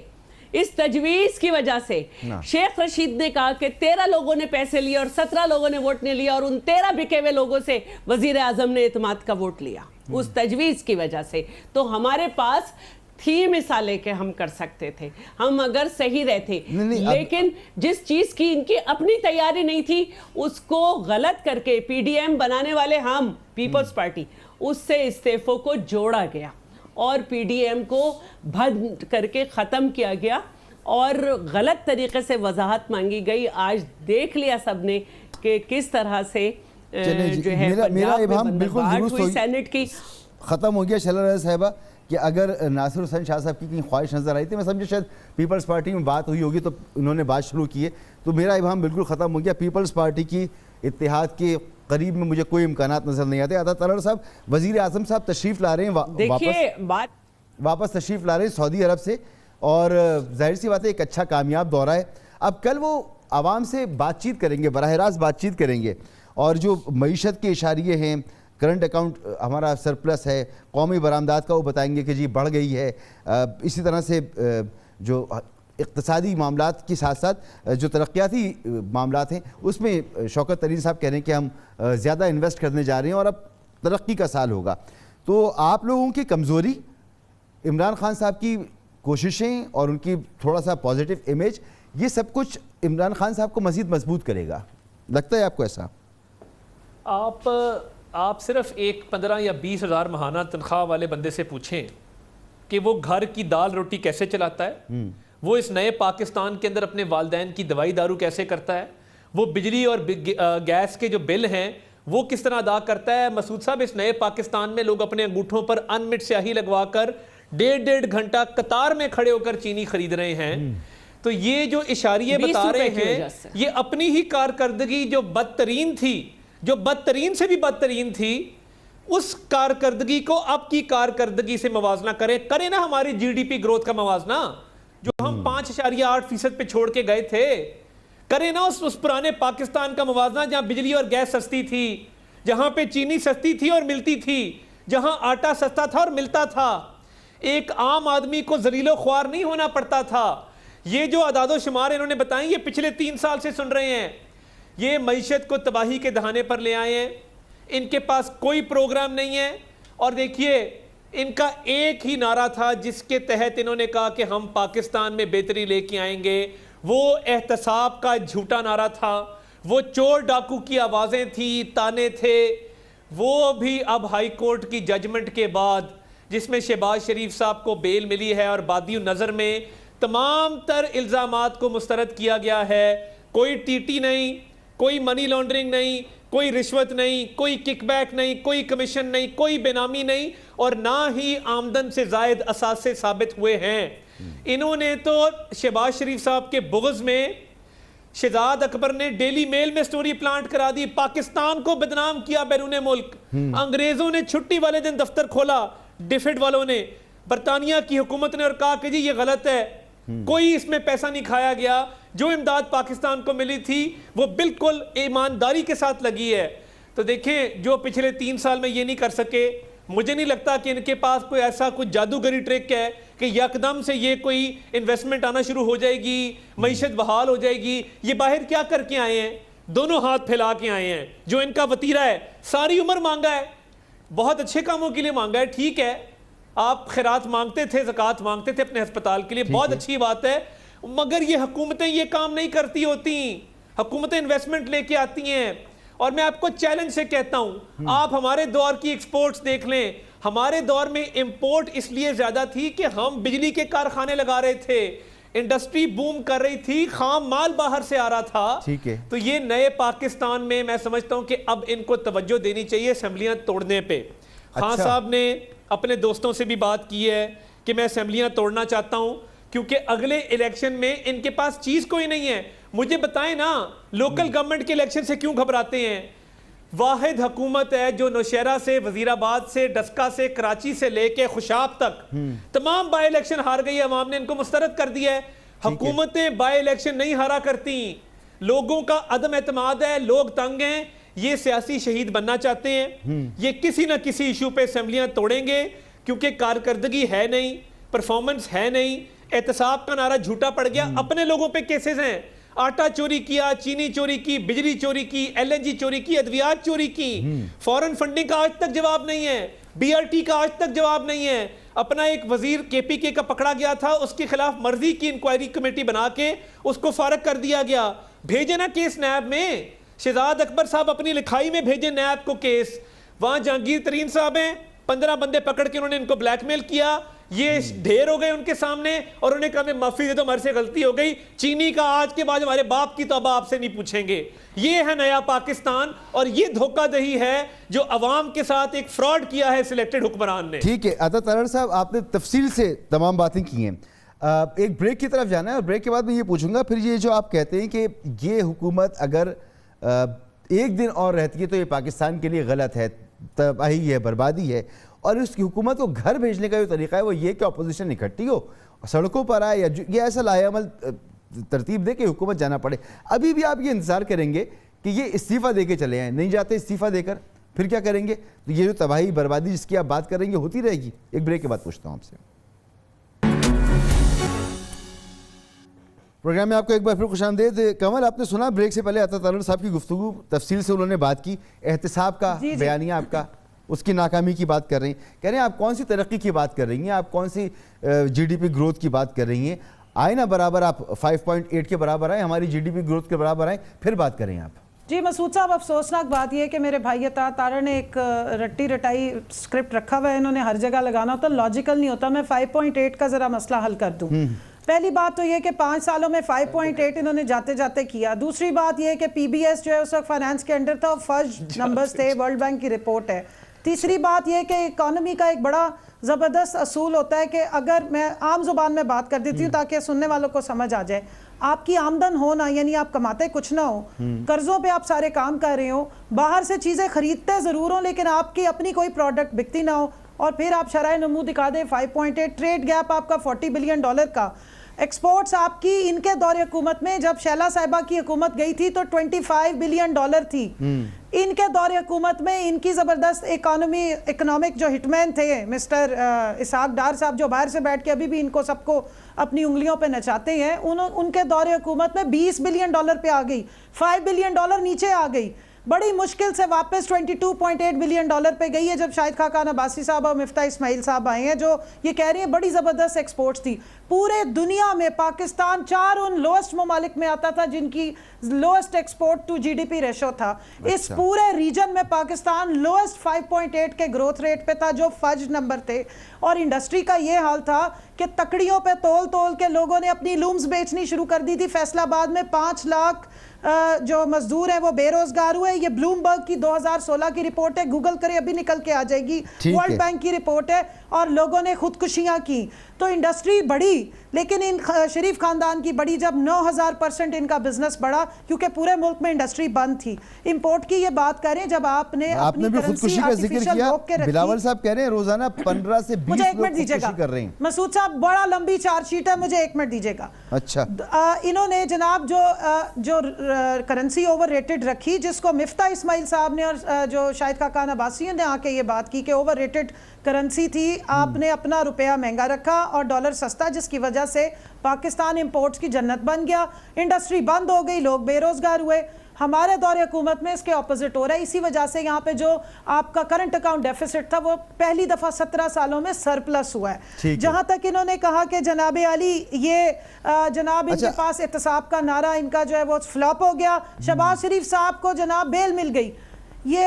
اس تجویز کی وجہ سے شیخ رشید نے کہا کہ 13 لوگوں نے پیسے لیے اور 17 لوگوں نے ووٹ نہیں لیا اور ان 13 بکے ہوئے لوگوں سے وزیر اعظم نے اعتماد کا ووٹ لیا اس تجویز کی وجہ سے. تو ہمارے پاس تھی مثالیں کہ ہم کر سکتے تھے ہم اگر صحیح رہتے, لیکن جس چیز کی ان کی اپنی تیاری نہیں تھی اس کو غلط کر کے پی ڈی ایم بنانے والے ہم پیپلز پارٹی اس سے استعفوں کو جوڑا گیا اور پی ڈی ایم کو بند کر کے ختم کیا گیا اور غلط طریقے سے وضاحت مانگی گئی. آج دیکھ لیا سب نے کہ کس طرح سے جو ہے میرا ابہام بالکل درست ہوئی سینٹ کی ختم ہو گیا. شیلا رضا صاحبہ کہ اگر ناصر حسین شاہ صاحب کی کہیں خواہش نظر آئی تھی, میں سمجھے شاید پیپلز پارٹی میں بات ہوئی ہوگی تو انہوں نے بات شروع کی ہے, تو میرا ابہام بالکل ختم ہو گیا. پیپلز پارٹی کی اتحاد کے قریب میں مجھے کوئی امکانات نظر نہیں آتے. عطا طلعت صاحب, وزیر اعظم صاحب تشریف لا رہے ہیں واپس تشریف لا رہے ہیں سعودی عرب سے, اور ظاہر سی بات ہے ایک اچھا کامیاب دورہ ہے. اب کل وہ عوام سے بات چیت کریں گے, براہ راست بات چیت کریں گے, اور جو معیشت کے اشاریے ہیں, کرنٹ اکاؤنٹ ہمارا سرپلس ہے, قومی برآمدات کا وہ بتائیں گے کہ جی بڑھ گئی ہے. اسی طرح سے جو اقتصادی معاملات کے ساتھ ساتھ جو ترقیاتی معاملات ہیں اس میں شوکت ترین صاحب کہہ رہے ہیں کہ ہم زیادہ انویسٹ کرنے جا رہے ہیں اور اب ترقی کا سال ہوگا. تو آپ لوگوں کی کمزوری, عمران خان صاحب کی کوششیں اور ان کی تھوڑا سا پازیٹیو امیج, یہ سب کچھ عمران خان صاحب کو مزید مضبوط کرے گا, لگتا ہے آپ کو ایسا؟ آپ صرف ایک 15 یا 20 ہزار ماہانہ تنخواہ والے بندے سے پوچھیں کہ وہ گھر کی دال روٹی کیسے چلاتا ہے, وہ اس نئے پاکستان کے اندر اپنے والدین کی دوائی دارو کیسے کرتا ہے, وہ بجلی اور گیس کے جو بل ہیں وہ کس طرح ادا کرتا ہے. مسعود صاحب, اس نئے پاکستان میں لوگ اپنے انگوٹھوں پر انمٹ سیاہی لگوا کر 1.5 گھنٹہ قطار میں کھڑے ہو کر چینی خرید رہے ہیں. تو یہ جو اشاریے بتا رہے ہیں یہ اپنی ہی کارکردگی جو بدترین تھی, جو بدترین سے بھی بدترین تھی, اس کارکردگی کو اب کی کارکردگی سے موازنہ کریں نا. ہماری جی ڈی پی گروتھ کا موازنہ جو ہم 5.8% پہ چھوڑ کے گئے تھے, کریں نا اس پرانے پاکستان کا موازنہ جہاں بجلی اور گیس سستی تھی, جہاں پہ چینی سستی تھی اور ملتی تھی, جہاں آٹا سستا تھا اور ملتا تھا, ایک عام آدمی کو ذلیل و خوار نہیں ہونا پڑتا تھا. یہ جو اعداد و شمار انہوں نے بتائیں یہ پچھلے 3 سال سے سن رہے ہیں. یہ معیشت کو تباہی کے دہانے پر لے آئے ہیں, ان کے پاس کوئی پروگرام نہیں ہے. اور دیکھیے ان کا ایک ہی نعرہ تھا جس کے تحت انہوں نے کہا کہ ہم پاکستان میں بہتری لے کے آئیں گے, وہ احتساب کا جھوٹا نعرہ تھا, وہ چور ڈاکو کی آوازیں تھیں, تانے تھے. وہ بھی اب ہائی کورٹ کی ججمنٹ کے بعد جس میں شہباز شریف صاحب کو بیل ملی ہے اور بادی نظر میں تمام تر الزامات کو مسترد کیا گیا ہے, کوئی ٹی ٹی نہیں, کوئی منی لانڈرنگ نہیں, کوئی رشوت نہیں, کوئی کک بیک نہیں, کوئی کمیشن نہیں, کوئی بے نامی نہیں, اور نہ ہی آمدن سے زائد اثاثے ثابت ہوئے ہیں. انہوں نے تو شہباز شریف صاحب کے بغض میں شہزاد اکبر نے ڈیلی میل میں سٹوری پلانٹ کرا دی, پاکستان کو بدنام کیا بیرون ملک. انگریزوں نے چھٹی والے دن دفتر کھولا, ڈیفڈ والوں نے, برطانیہ کی حکومت نے, اور کہا کہ جی یہ غلط ہے, کوئی اس میں پیسہ نہیں کھایا گیا, جو امداد پاکستان کو ملی تھی وہ بالکل ایمانداری کے ساتھ لگی ہے. تو دیکھیں جو پچھلے 3 سال میں یہ نہیں کر سکے, مجھے نہیں لگتا کہ ان کے پاس کوئی ایسا کوئی جادوگری ٹرک ہے کہ یکدم سے یہ کوئی انویسٹمنٹ آنا شروع ہو جائے گی, معیشت بحال ہو جائے گی. یہ باہر کیا کر کے آئے ہیں, دونوں ہاتھ پھیلا کے آئے ہیں. جو ان کا وطیرہ ہے ساری عمر مانگا ہے, بہت اچھے کاموں کے لیے مانگا ہے, ٹھیک ہے, آپ خیرات مانگتے تھے, زکوٰۃ مانگتے تھے اپنے ہسپتال کے لیے, بہت اچھی بات ہے, مگر یہ حکومتیں یہ کام نہیں کرتی ہوتی. حکومتیں انویسٹمنٹ لے کے آتی ہیں, اور میں آپ کو چیلنج سے کہتا ہوں, آپ ہمارے دور کی ایکسپورٹس دیکھ لیں. ہمارے دور میں امپورٹ اس لیے زیادہ تھی کہ ہم بجلی کے کارخانے لگا رہے تھے, انڈسٹری بوم کر رہی تھی, خام مال باہر سے آ رہا تھا. تو یہ نئے پاکستان میں میں سمجھتا ہوں کہ اب ان کو توجہ دینی چاہیے اسمبلیاں توڑنے پہ. خان صاحب نے اپنے دوستوں سے بھی بات کی ہے کہ میں اسمبلیاں توڑنا چاہتا ہوں کیونکہ اگلے الیکشن میں ان کے پاس چیز کوئی نہیں ہے. مجھے بتائیں نا, لوکل گورنمنٹ کے الیکشن سے کیوں گھبراتے ہیں؟ واحد حکومت ہے جو نوشہرہ سے, وزیر آباد سے, ڈسکا سے, کراچی سے لے کے خوشاب تک تمام بائی الیکشن ہار گئی ہے, عوام نے ان کو مسترد کر دیا ہے. حکومتیں بائی الیکشن نہیں ہارا کرتی, لوگوں کا عدم اعتماد ہے, لوگ تنگ ہیں, یہ سیاسی شہید بننا چاہتے ہیں, یہ کسی نہ کسی ایشو پہ اسمبلیاں توڑیں گے کیونکہ کارکردگی ہے نہیں, پرفارمنس ہے نہیں, احتساب کا نعرہ جھوٹا پڑ گیا. اپنے لوگوں پہ کیسز ہیں, آٹا چوری کیا, چینی چوری کی, بجلی چوری کی, LNG چوری کی, ادویات چوری کی, فورن فنڈنگ کا آج تک جواب نہیں ہے, BRT کا آج تک جواب نہیں ہے. اپنا ایک وزیر KPK کا پکڑا گیا تھا, اس کے خلاف مرضی کی انکوائری کمیٹی بنا کے اس کو فارغ کر دیا گیا. بھیجے نا کیس نیب میں, شہزاد اکبر صاحب اپنی لکھائی میں بھیجے نیب کو کیس. وہاں جہانگیر ترین صاحب ہیں, 15 بندے پکڑ کے انہوں نے ان کو بلیک میل کیا, یہ ڈھیر ہو گئے ان کے سامنے, اور انہوں نے کہا میں معافی دے دو, ہمارے سے غلطی ہو گئی. چینی کا آج کے بعد ہمارے باپ کی توبہ آپ سے نہیں پوچھیں گے. یہ ہے نیا پاکستان, اور یہ دھوکہ دہی ہے جو عوام کے ساتھ ایک فراڈ کیا ہے سلیکٹڈ حکمران نے. ٹھیک ہے عطا ترر صاحب, آپ نے تفصیل سے تمام باتیں کی ہیں. ایک بریک کی طرف جانا ہے, اور بریک کے بعد میں یہ پوچھوں گا پھر یہ جو آپ کہتے ہیں کہ یہ حکومت اگر ایک دن اور رہتی ہے تو یہ پاکستان کے لیے غلط ہے, تباہی ہے, بربادی ہے, اور اس کی حکومت کو گھر بھیجنے کا جو طریقہ ہے وہ یہ کہ اپوزیشن اکٹھی ہو, سڑکوں پر آئے, یا یہ ایسا لایا عمل ترتیب دے کہ حکومت جانا پڑے. ابھی بھی آپ یہ انتظار کریں گے کہ یہ استعفیٰ دے کے چلے آئیں, نہیں جاتے استعفیٰ دے کر پھر کیا کریں گے؟ تو یہ جو تباہی بربادی جس کی آپ بات کریں گے ہوتی رہے گی. ایک بریک کے بعد پوچھتا ہوں آپ سے. پروگرام میں آپ کو ایک بار پھر خوش آمدید. کمل, آپ نے سنا بریک سے پہلے عطا ترر صاحب کی گفتگو, تفصیل سے انہوں نے بات کی, احتساب کا بیانیہ آپ کا, اس کی ناکامی کی بات کر رہی ہیں. کہہ رہے ہیں آپ کون سی ترقی کی بات کر رہی ہیں, آپ کون سی GDP گروتھ کی بات کر رہی ہیں. آئے نا برابر, آپ 5.8 کے برابر آئیں, ہماری GDP گروتھ کے برابر آئیں, پھر بات کریں آپ. جی مسعود صاحب, افسوسناک بات یہ ہے کہ میرے بھائی عطا ترر نے ایک رٹی رٹائی سکرپٹ رکھا ہوا ہے, انہوں نے ہر جگہ لگانا ہوتا, لاجیکل نہیں ہوتا. میں 5.8 کا ذرا مسئلہ حل کر دوں. پہلی بات تو یہ کہ 5 سالوں میں 5.8 انہوں نے جاتے جاتے کیا. دوسری بات یہ کہ PBS جو ہے اس وقت فائنانس کے انڈر تھا, فرض نمبرز تھے, ورلڈ بینک کی رپورٹ ہے. تیسری بات یہ کہ اکانومی کا ایک بڑا زبردست اصول ہوتا ہے کہ اگر میں عام زبان میں بات کر دیتی ہوں تاکہ سننے والوں کو سمجھ آ جائے, آپ کی آمدن ہو نا, یعنی آپ کماتے کچھ نہ ہو, قرضوں پہ آپ سارے کام کر رہے ہو, باہر سے چیزیں خریدتے ضرور ہوں لیکن آپ کی اپنی کوئی پروڈکٹ بکتی نہ ہو, اور پھر آپ شرح نمو دکھا دیں 5.8, ٹریڈ گیپ آپ کا $40 بلین کا, ایکسپورٹس آپ کی ان کے دور حکومت میں, جب شیلا صاحبہ کی حکومت گئی تھی تو $25 بلین تھی. ان کے دور حکومت میں ان کی زبردست اکنامک جو ہٹ مین تھے مسٹر اسحاق ڈار صاحب, جو باہر سے بیٹھ کے ابھی بھی ان کو سب کو اپنی انگلیوں پہ نچاتے ہیں, ان کے دور حکومت میں $20 بلین پہ آ گئی, $5 بلین نیچے آ گئی, بڑی مشکل سے واپس $22.8 بلین پہ گئی ہے جب شاہد خاقان عباسی صاحب اور مفتاح اسماعیل صاحب آئے ہیں, جو یہ کہہ رہی ہیں بڑی زبردست ایکسپورٹس تھی. پورے دنیا میں پاکستان 4 ان لوسٹ ممالک میں آتا تھا جن کی lowest export to GDP ratio تھا. اس پورے ریجن میں پاکستان لوسٹ 5.8 کے گروتھ ریٹ پہ تھا, جو فج نمبر تھے. اور انڈسٹری کا یہ حال تھا کہ تکڑیوں پہ تول کے لوگوں نے اپنی لومز بیچنی شروع کر دی تھی. فیصل آباد میں 5 لاکھ جو مزدور ہیں وہ بے روزگار ہوئے. یہ بلومبرگ کی 2016 کی رپورٹ ہے, گوگل کرے ابھی نکل کے آ جائے گی, ورلڈ بینک کی رپورٹ ہے. اور لوگوں نے خودکشیاں کی. تو انڈسٹری بڑھی, لیکن ان شریف خاندان کی بڑی جب 9000% ان کا بزنس بڑھا, کیونکہ پورے ملک میں انڈسٹری بند تھی. امپورٹ کی یہ بات کریں, جب آپ نے اپنی کرنسی آرٹیفیشل روک کے رکھی. بلاول صاحب کہہ رہے ہیں روزانہ 15 سے 20 لوگ خودکشی کر رہے ہیں. مسعود صاحب بڑا لمبی چارج شیٹ ہے, مجھے 1 منٹ دیجیے گا. اچھا, انہوں نے جناب جو کرنسی اوور ریٹڈ رکھی, جس کو مفتاح اسماعیل صاحب نے اور جو شاہد خاقان عباسی نے آ کے یہ بات کی کہ اوور ریٹڈ کرنسی تھی, آپ نے اپنا روپیہ مہنگا رکھا اور ڈالر سستا, جس کی وجہ سے پاکستان امپورٹس کی جنت بن گیا, انڈسٹری بند ہو گئی, لوگ بے روزگار ہوئے. ہمارے دور حکومت میں اس کے اپوزٹ ہو رہا ہے. اسی وجہ سے یہاں پہ جو آپ کا کرنٹ اکاؤنٹ ڈیفیسٹ تھا وہ پہلی دفعہ 17 سالوں میں سرپلس ہوا ہے. جہاں تک انہوں نے کہا کہ جناب علی یہ جناب ان کے پاس احتساب کا نعرہ ان کا جو ہے وہ فلاپ ہو گیا. شہباز شریف صاحب کو جناب بیل مل گئی. یہ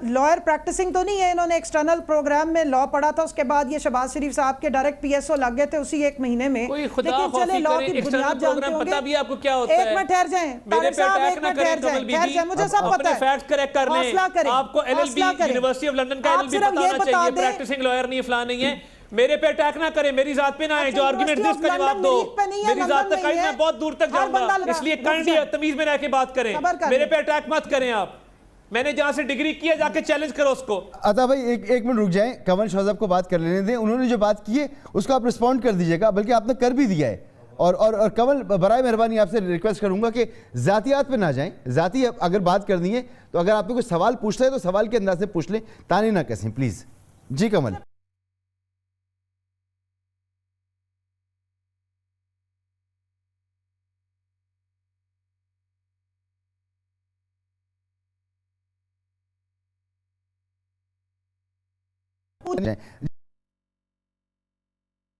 لائر پریکٹسنگ تو نہیں ہے, انہوں نے ایکسٹرنل پروگرام میں لا پڑھا تھا, اس کے بعد یہ شہباز شریف صاحب کے ڈائریکٹ PSO لگ گئے تھے اسی 1 مہینے میں. لیکن چلے لا کی بنیاد جانتے ہوں گے. 1 منٹ ٹھہر جائیں طارق صاحب, 1 منٹ ٹھہر جائیں, مجھے سب پتا ہے. فیکٹ کریکٹ کر لیں, آپ کو LLB یونیورسٹی آف لندن کا LLB بتانا چاہیے, پریکٹسنگ لائر نہیں, فلاں نہیں ہے. میرے پہ اٹیک نہ کریں, میری ذات پہ نہ آئیں, جو آرگیومنٹ دس کا جواب دو. میری ذات تک آئی, میں بہت دور تک جاؤں گا, اس لیے کائنڈلی تمیز میں رہ کے بات کریں. میرے پہ اٹیک مت کریں آپ, میں نے جہاں سے ڈگری کیا جا کے چیلنج کرو اس کو. عطا بھائی ایک منٹ رک جائیں, کمل شوزب کو بات کر لینے دیں. انہوں نے جو بات کی ہے اس کو آپ رسپونڈ کر دیجئے گا, بلکہ آپ نے کر بھی دیا ہے. اور کمل برائے مہربانی آپ سے ریکویسٹ کروں گا کہ ذاتیات پہ نہ جائیں. ذاتی اگر بات کرنی ہے تو اگر آپ نے کوئی سوال پوچھنا ہے تو سوال کے انداز سے پوچھ لیں, تانے نہ کسیں پلیز. جی کمل.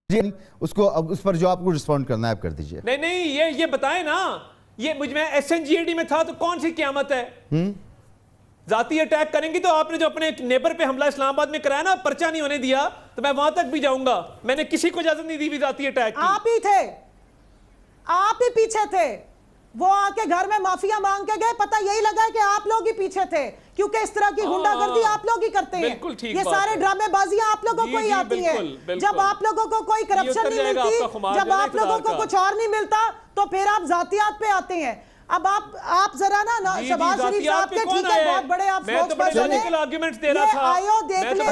جی اس کو اس پر جو آپ کو رسپونڈ کرنا ہے آپ کر دیجئے. نہیں یہ بتائیں نا, یہ مجھ میں SNGAD میں تھا تو کون سی قیامت ہے؟ ذاتی اٹیک کریں گی تو آپ نے جو اپنے نیبر پہ حملہ اسلام آباد میں کرایا نا, پرچہ نہیں ہونے دیا تو میں وہاں تک بھی جاؤں گا. میں نے کسی کو اجازت نہیں دی بھی ذاتی اٹیک کی. آپ ہی تھے, آپ ہی پیچھے تھے. وہ آ کے گھر میں معافیا مانگ کے گئے, پتہ یہی لگا ہے کہ آپ لوگ ہی پیچھے تھے, کیونکہ اس طرح کی غنڈہ گردی آپ لوگ ہی کرتے ہیں. یہ سارے ڈرامے بازیاں آپ لوگوں کو ہی آتی ہیں. جب آپ لوگوں کو کوئی کرپشن نہیں ملتی, جب آپ لوگوں کو کچھ اور نہیں ملتا, تو پھر آپ ذاتیات پہ آتے ہیں. اب آپ ذرا نا شہباز شریف صاحب کے ٹھیک ہے بہت بڑے آپ سوچ پر چلیں, یہ آئیو دیکھ لیں,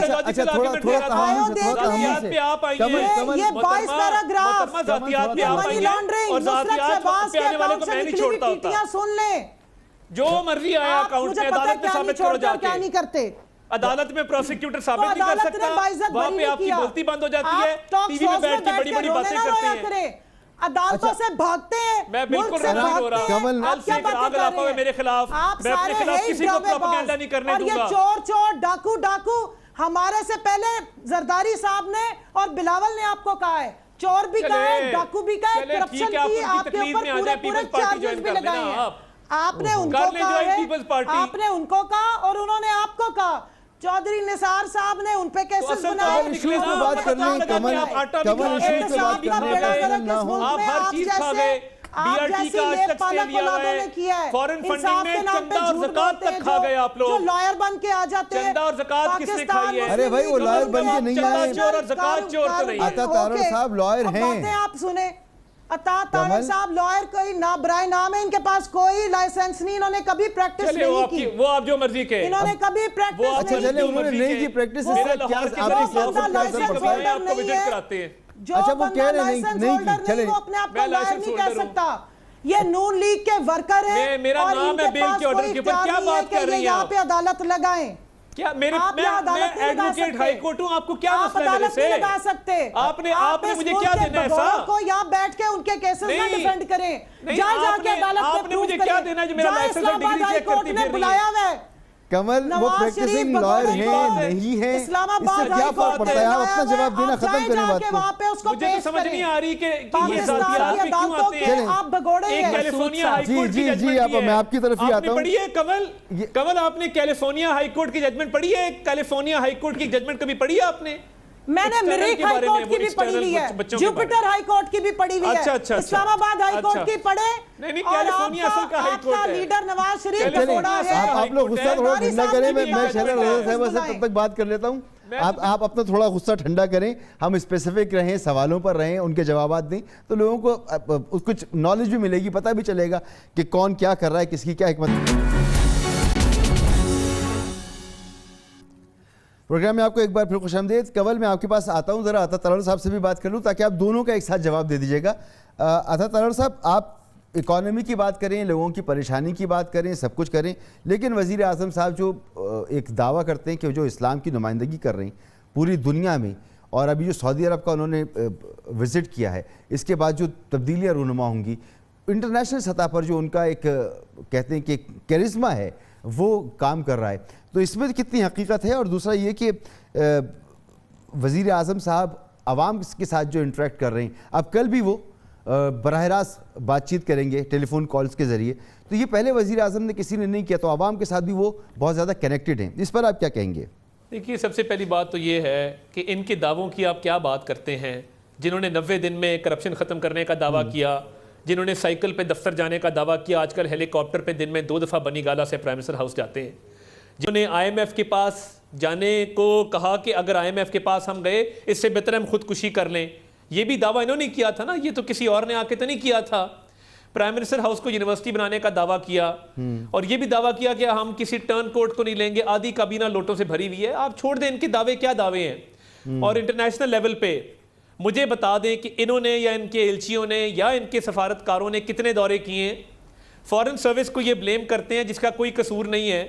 آئیو دیکھ لیں, یہ 22 پیراگراف منی لانڈرنگ, نصرت شہباز کے اکاؤنٹ سے نکلی ہوئی ٹیٹیاں سن لیں. جو مرضی آیا اکاؤنٹ میں عدالت میں ثابت کرو جا کے. کیا نہیں کرتے عدالت میں پروسیکیوٹر ثابت نہیں کر سکتا, وہاں پہ آپ کی بولتی بند ہو جاتی ہے, ٹی وی میں بیٹھ کے بڑی بڑی باتیں کرتے ہیں, عدالتوں سے بھاگتے ہیں, میں بالکل راضی ہو رہا ہوں. آپ کیا باتیں کر رہے ہیں میرے خلاف, میں اپنے خلاف کسی کو پروپیگنڈا نہیں کرنے دوں گا. اور یہ چور ڈاکو ہمارے سے پہلے زرداری صاحب نے اور بلاول نے آپ کو کہا ہے, چور بھی کہا ہے, ڈاکو بھی کہا ہے, کرپشن کی آپ کے اوپر پورے چارجز بھی لگائے ہیں. آپ نے ان کو کہا ہے, آپ نے ان کو کہا اور انہوں نے آپ کو کہا. چودھری نثار صاحب نے ان پہ کیسز بنائے. ایشوز پہ بات کرنی ہے, کمل ایشوز پہ بات کرنے کا نہ ہو. آپ ہر چیز کھا گئے, BRT کا آج تک سیل لیا ہوا ہے, فورن فنڈنگ میں چندہ اور زکاة تک کھا گئے آپ لوگ. جو لائر بن کے آ جاتے ہیں, چندہ اور زکاة کس نے کھائی ہے؟ ارے بھائی وہ لائر بن کے نہیں آئے, چندہ چور اور زکاة چور تو نہیں ہے. عطا طاہر صاحب لائر ہیں. باتیں آپ سنیں, عطا طاہر صاحب لائر کوئی برائے نام ہے, ان کے پاس کوئی لائسنس نہیں, انہوں نے کبھی پریکٹس نہیں کی. وہ آپ جو مرضی کے, انہوں نے کبھی پریکٹس نہیں کی. اچھا چلے انہوں نے نہیں کی پریکٹس, اس سے کیا آپ کی سیاست کا اثر پڑتا ہے؟ آپ کو وزٹ کراتے ہیں. اچھا وہ کہہ رہے نہیں کی, چلے وہ اپنے آپ کو لائر نہیں کہہ سکتا. یہ نون لیگ کے ورکر ہیں میرا نام ہے بیل کے آرڈر کے اوپر, کیا بات کر رہی ہیں یہاں پہ عدالت لگائیں. کیا میں ایڈوکیٹ ہائی کورٹ ہوں, آپ کو کیا مسئلہ ہے میرے سے؟ آپ لگا سکتے, آپ نے مجھے کیا دینا ہے ایسا؟ کو یہاں بیٹھ کے ان کے کیسز نہ ڈیفینڈ کریں, جا کے عدالت میں پروف کریں. مجھے کیا دینا ہے جو میرا لائسنس اور ڈگری چیک کرتی پھر رہی ہے؟ کمل وہ پریکٹسنگ لائر ہیں نہیں ہیں, اس سے کیا فرق پڑتا ہے؟ آپ اپنا جواب دینا ختم کریں بات کو. مجھے تو سمجھ نہیں آ رہی کہ یہ ذاتیات پہ کیوں آتے ہیں. آپ بگوڑے ہیں. ایک کیلیفورنیا ہائی کورٹ کی ججمنٹ جی میں آپ کی طرف ہی آتا ہوں. آپ نے پڑھی ہے کمل, آپ نے کیلیفورنیا ہائی کورٹ کی ججمنٹ پڑھی ہے؟ کیلیفورنیا ہائی کورٹ کی ججمنٹ کبھی پڑھی ہے آپ نے؟ میں نے مریخ ہائی کورٹ کی بھی پڑھی ہوئی ہے, جوپیٹر ہائی کورٹ کی بھی پڑھی ہوئی ہے, اسلام آباد ہائی کورٹ کی پڑھے, اور آپ کا لیڈر نواز شریف بگوڑا ہے. آپ لوگ غصہ تھوڑا ٹھنڈا کریں, میں شہلا رضا صاحبہ سے تب تک بات کر لیتا ہوں. آپ اپنا تھوڑا غصہ ٹھنڈا کریں, ہم اسپیسیفک رہیں, سوالوں پر رہیں, ان کے جوابات دیں, تو لوگوں کو کچھ نالج بھی ملے گی, پتہ بھی چلے گا کہ کون کیا کر رہا ہے, کس کی کیا حکمت. پروگرام میں آپ کو ایک بار پھر خوش آمدید. کول میں آپ کے پاس آتا ہوں, ذرا عطا طاہر صاحب سے بھی بات کر لوں تاکہ آپ دونوں کا ایک ساتھ جواب دے دیجیے گا. عطا طاہر صاحب, آپ اکانومی کی بات کریں, لوگوں کی پریشانی کی بات کریں, سب کچھ کریں, لیکن وزیر اعظم صاحب جو ایک دعویٰ کرتے ہیں کہ جو اسلام کی نمائندگی کر رہے ہیں پوری دنیا میں, اور ابھی جو سعودی عرب کا انہوں نے وزٹ کیا ہے, اس کے بعد جو تبدیلیاں رونما ہوں گی انٹرنیشنل سطح پر, جو ان کا ایک کہتے ہیں کہ کیرزما ہے وہ کام کر رہا ہے, تو اس میں کتنی حقیقت ہے؟ اور دوسرا یہ کہ وزیر اعظم صاحب عوام کے ساتھ جو انٹریکٹ کر رہے ہیں, اب کل بھی وہ براہ راست بات چیت کریں گے ٹیلی فون کالز کے ذریعے, تو یہ پہلے وزیر اعظم نے کسی نے نہیں کیا, تو عوام کے ساتھ بھی وہ بہت زیادہ کنیکٹڈ ہیں, اس پر آپ کیا کہیں گے؟ دیکھیے, سب سے پہلی بات تو یہ ہے کہ ان کے دعووں کی آپ کیا بات کرتے ہیں, جنہوں نے 90 دن میں کرپشن ختم کرنے کا دعویٰ کیا, جنہوں نے سائیکل پہ دفتر جانے کا دعویٰ کیا, آج کل ہیلی کاپٹر پہ دن میں 2 دفعہ بنی گالا سے پرائم منسٹر ہاؤس جاتے ہیں, جنہوں نے IMF کے پاس جانے کو کہا کہ اگر IMF کے پاس ہم گئے اس سے بہتر ہم خودکشی کر لیں, یہ بھی دعویٰ انہوں نے کیا تھا نا, یہ تو کسی اور نے آ کے تو نہیں کیا تھا. پرائم منسٹر ہاؤس کو یونیورسٹی بنانے کا دعویٰ کیا, اور یہ بھی دعویٰ کیا کہ ہم کسی ٹرن کوٹ کو نہیں لیں گے, آدھی کابینہ لوٹوں سے بھری ہوئی ہے. آپ چھوڑ دیں ان کے دعوے, کیا دعوے ہیں. اور انٹرنیشنل لیول پہ مجھے بتا دیں کہ انہوں نے یا ان کے ایلچیوں نے یا ان کے سفارتکاروں نے کتنے دورے کیے ہیں. فارن سروس کو یہ بلیم کرتے ہیں جس کا کوئی قصور نہیں ہے.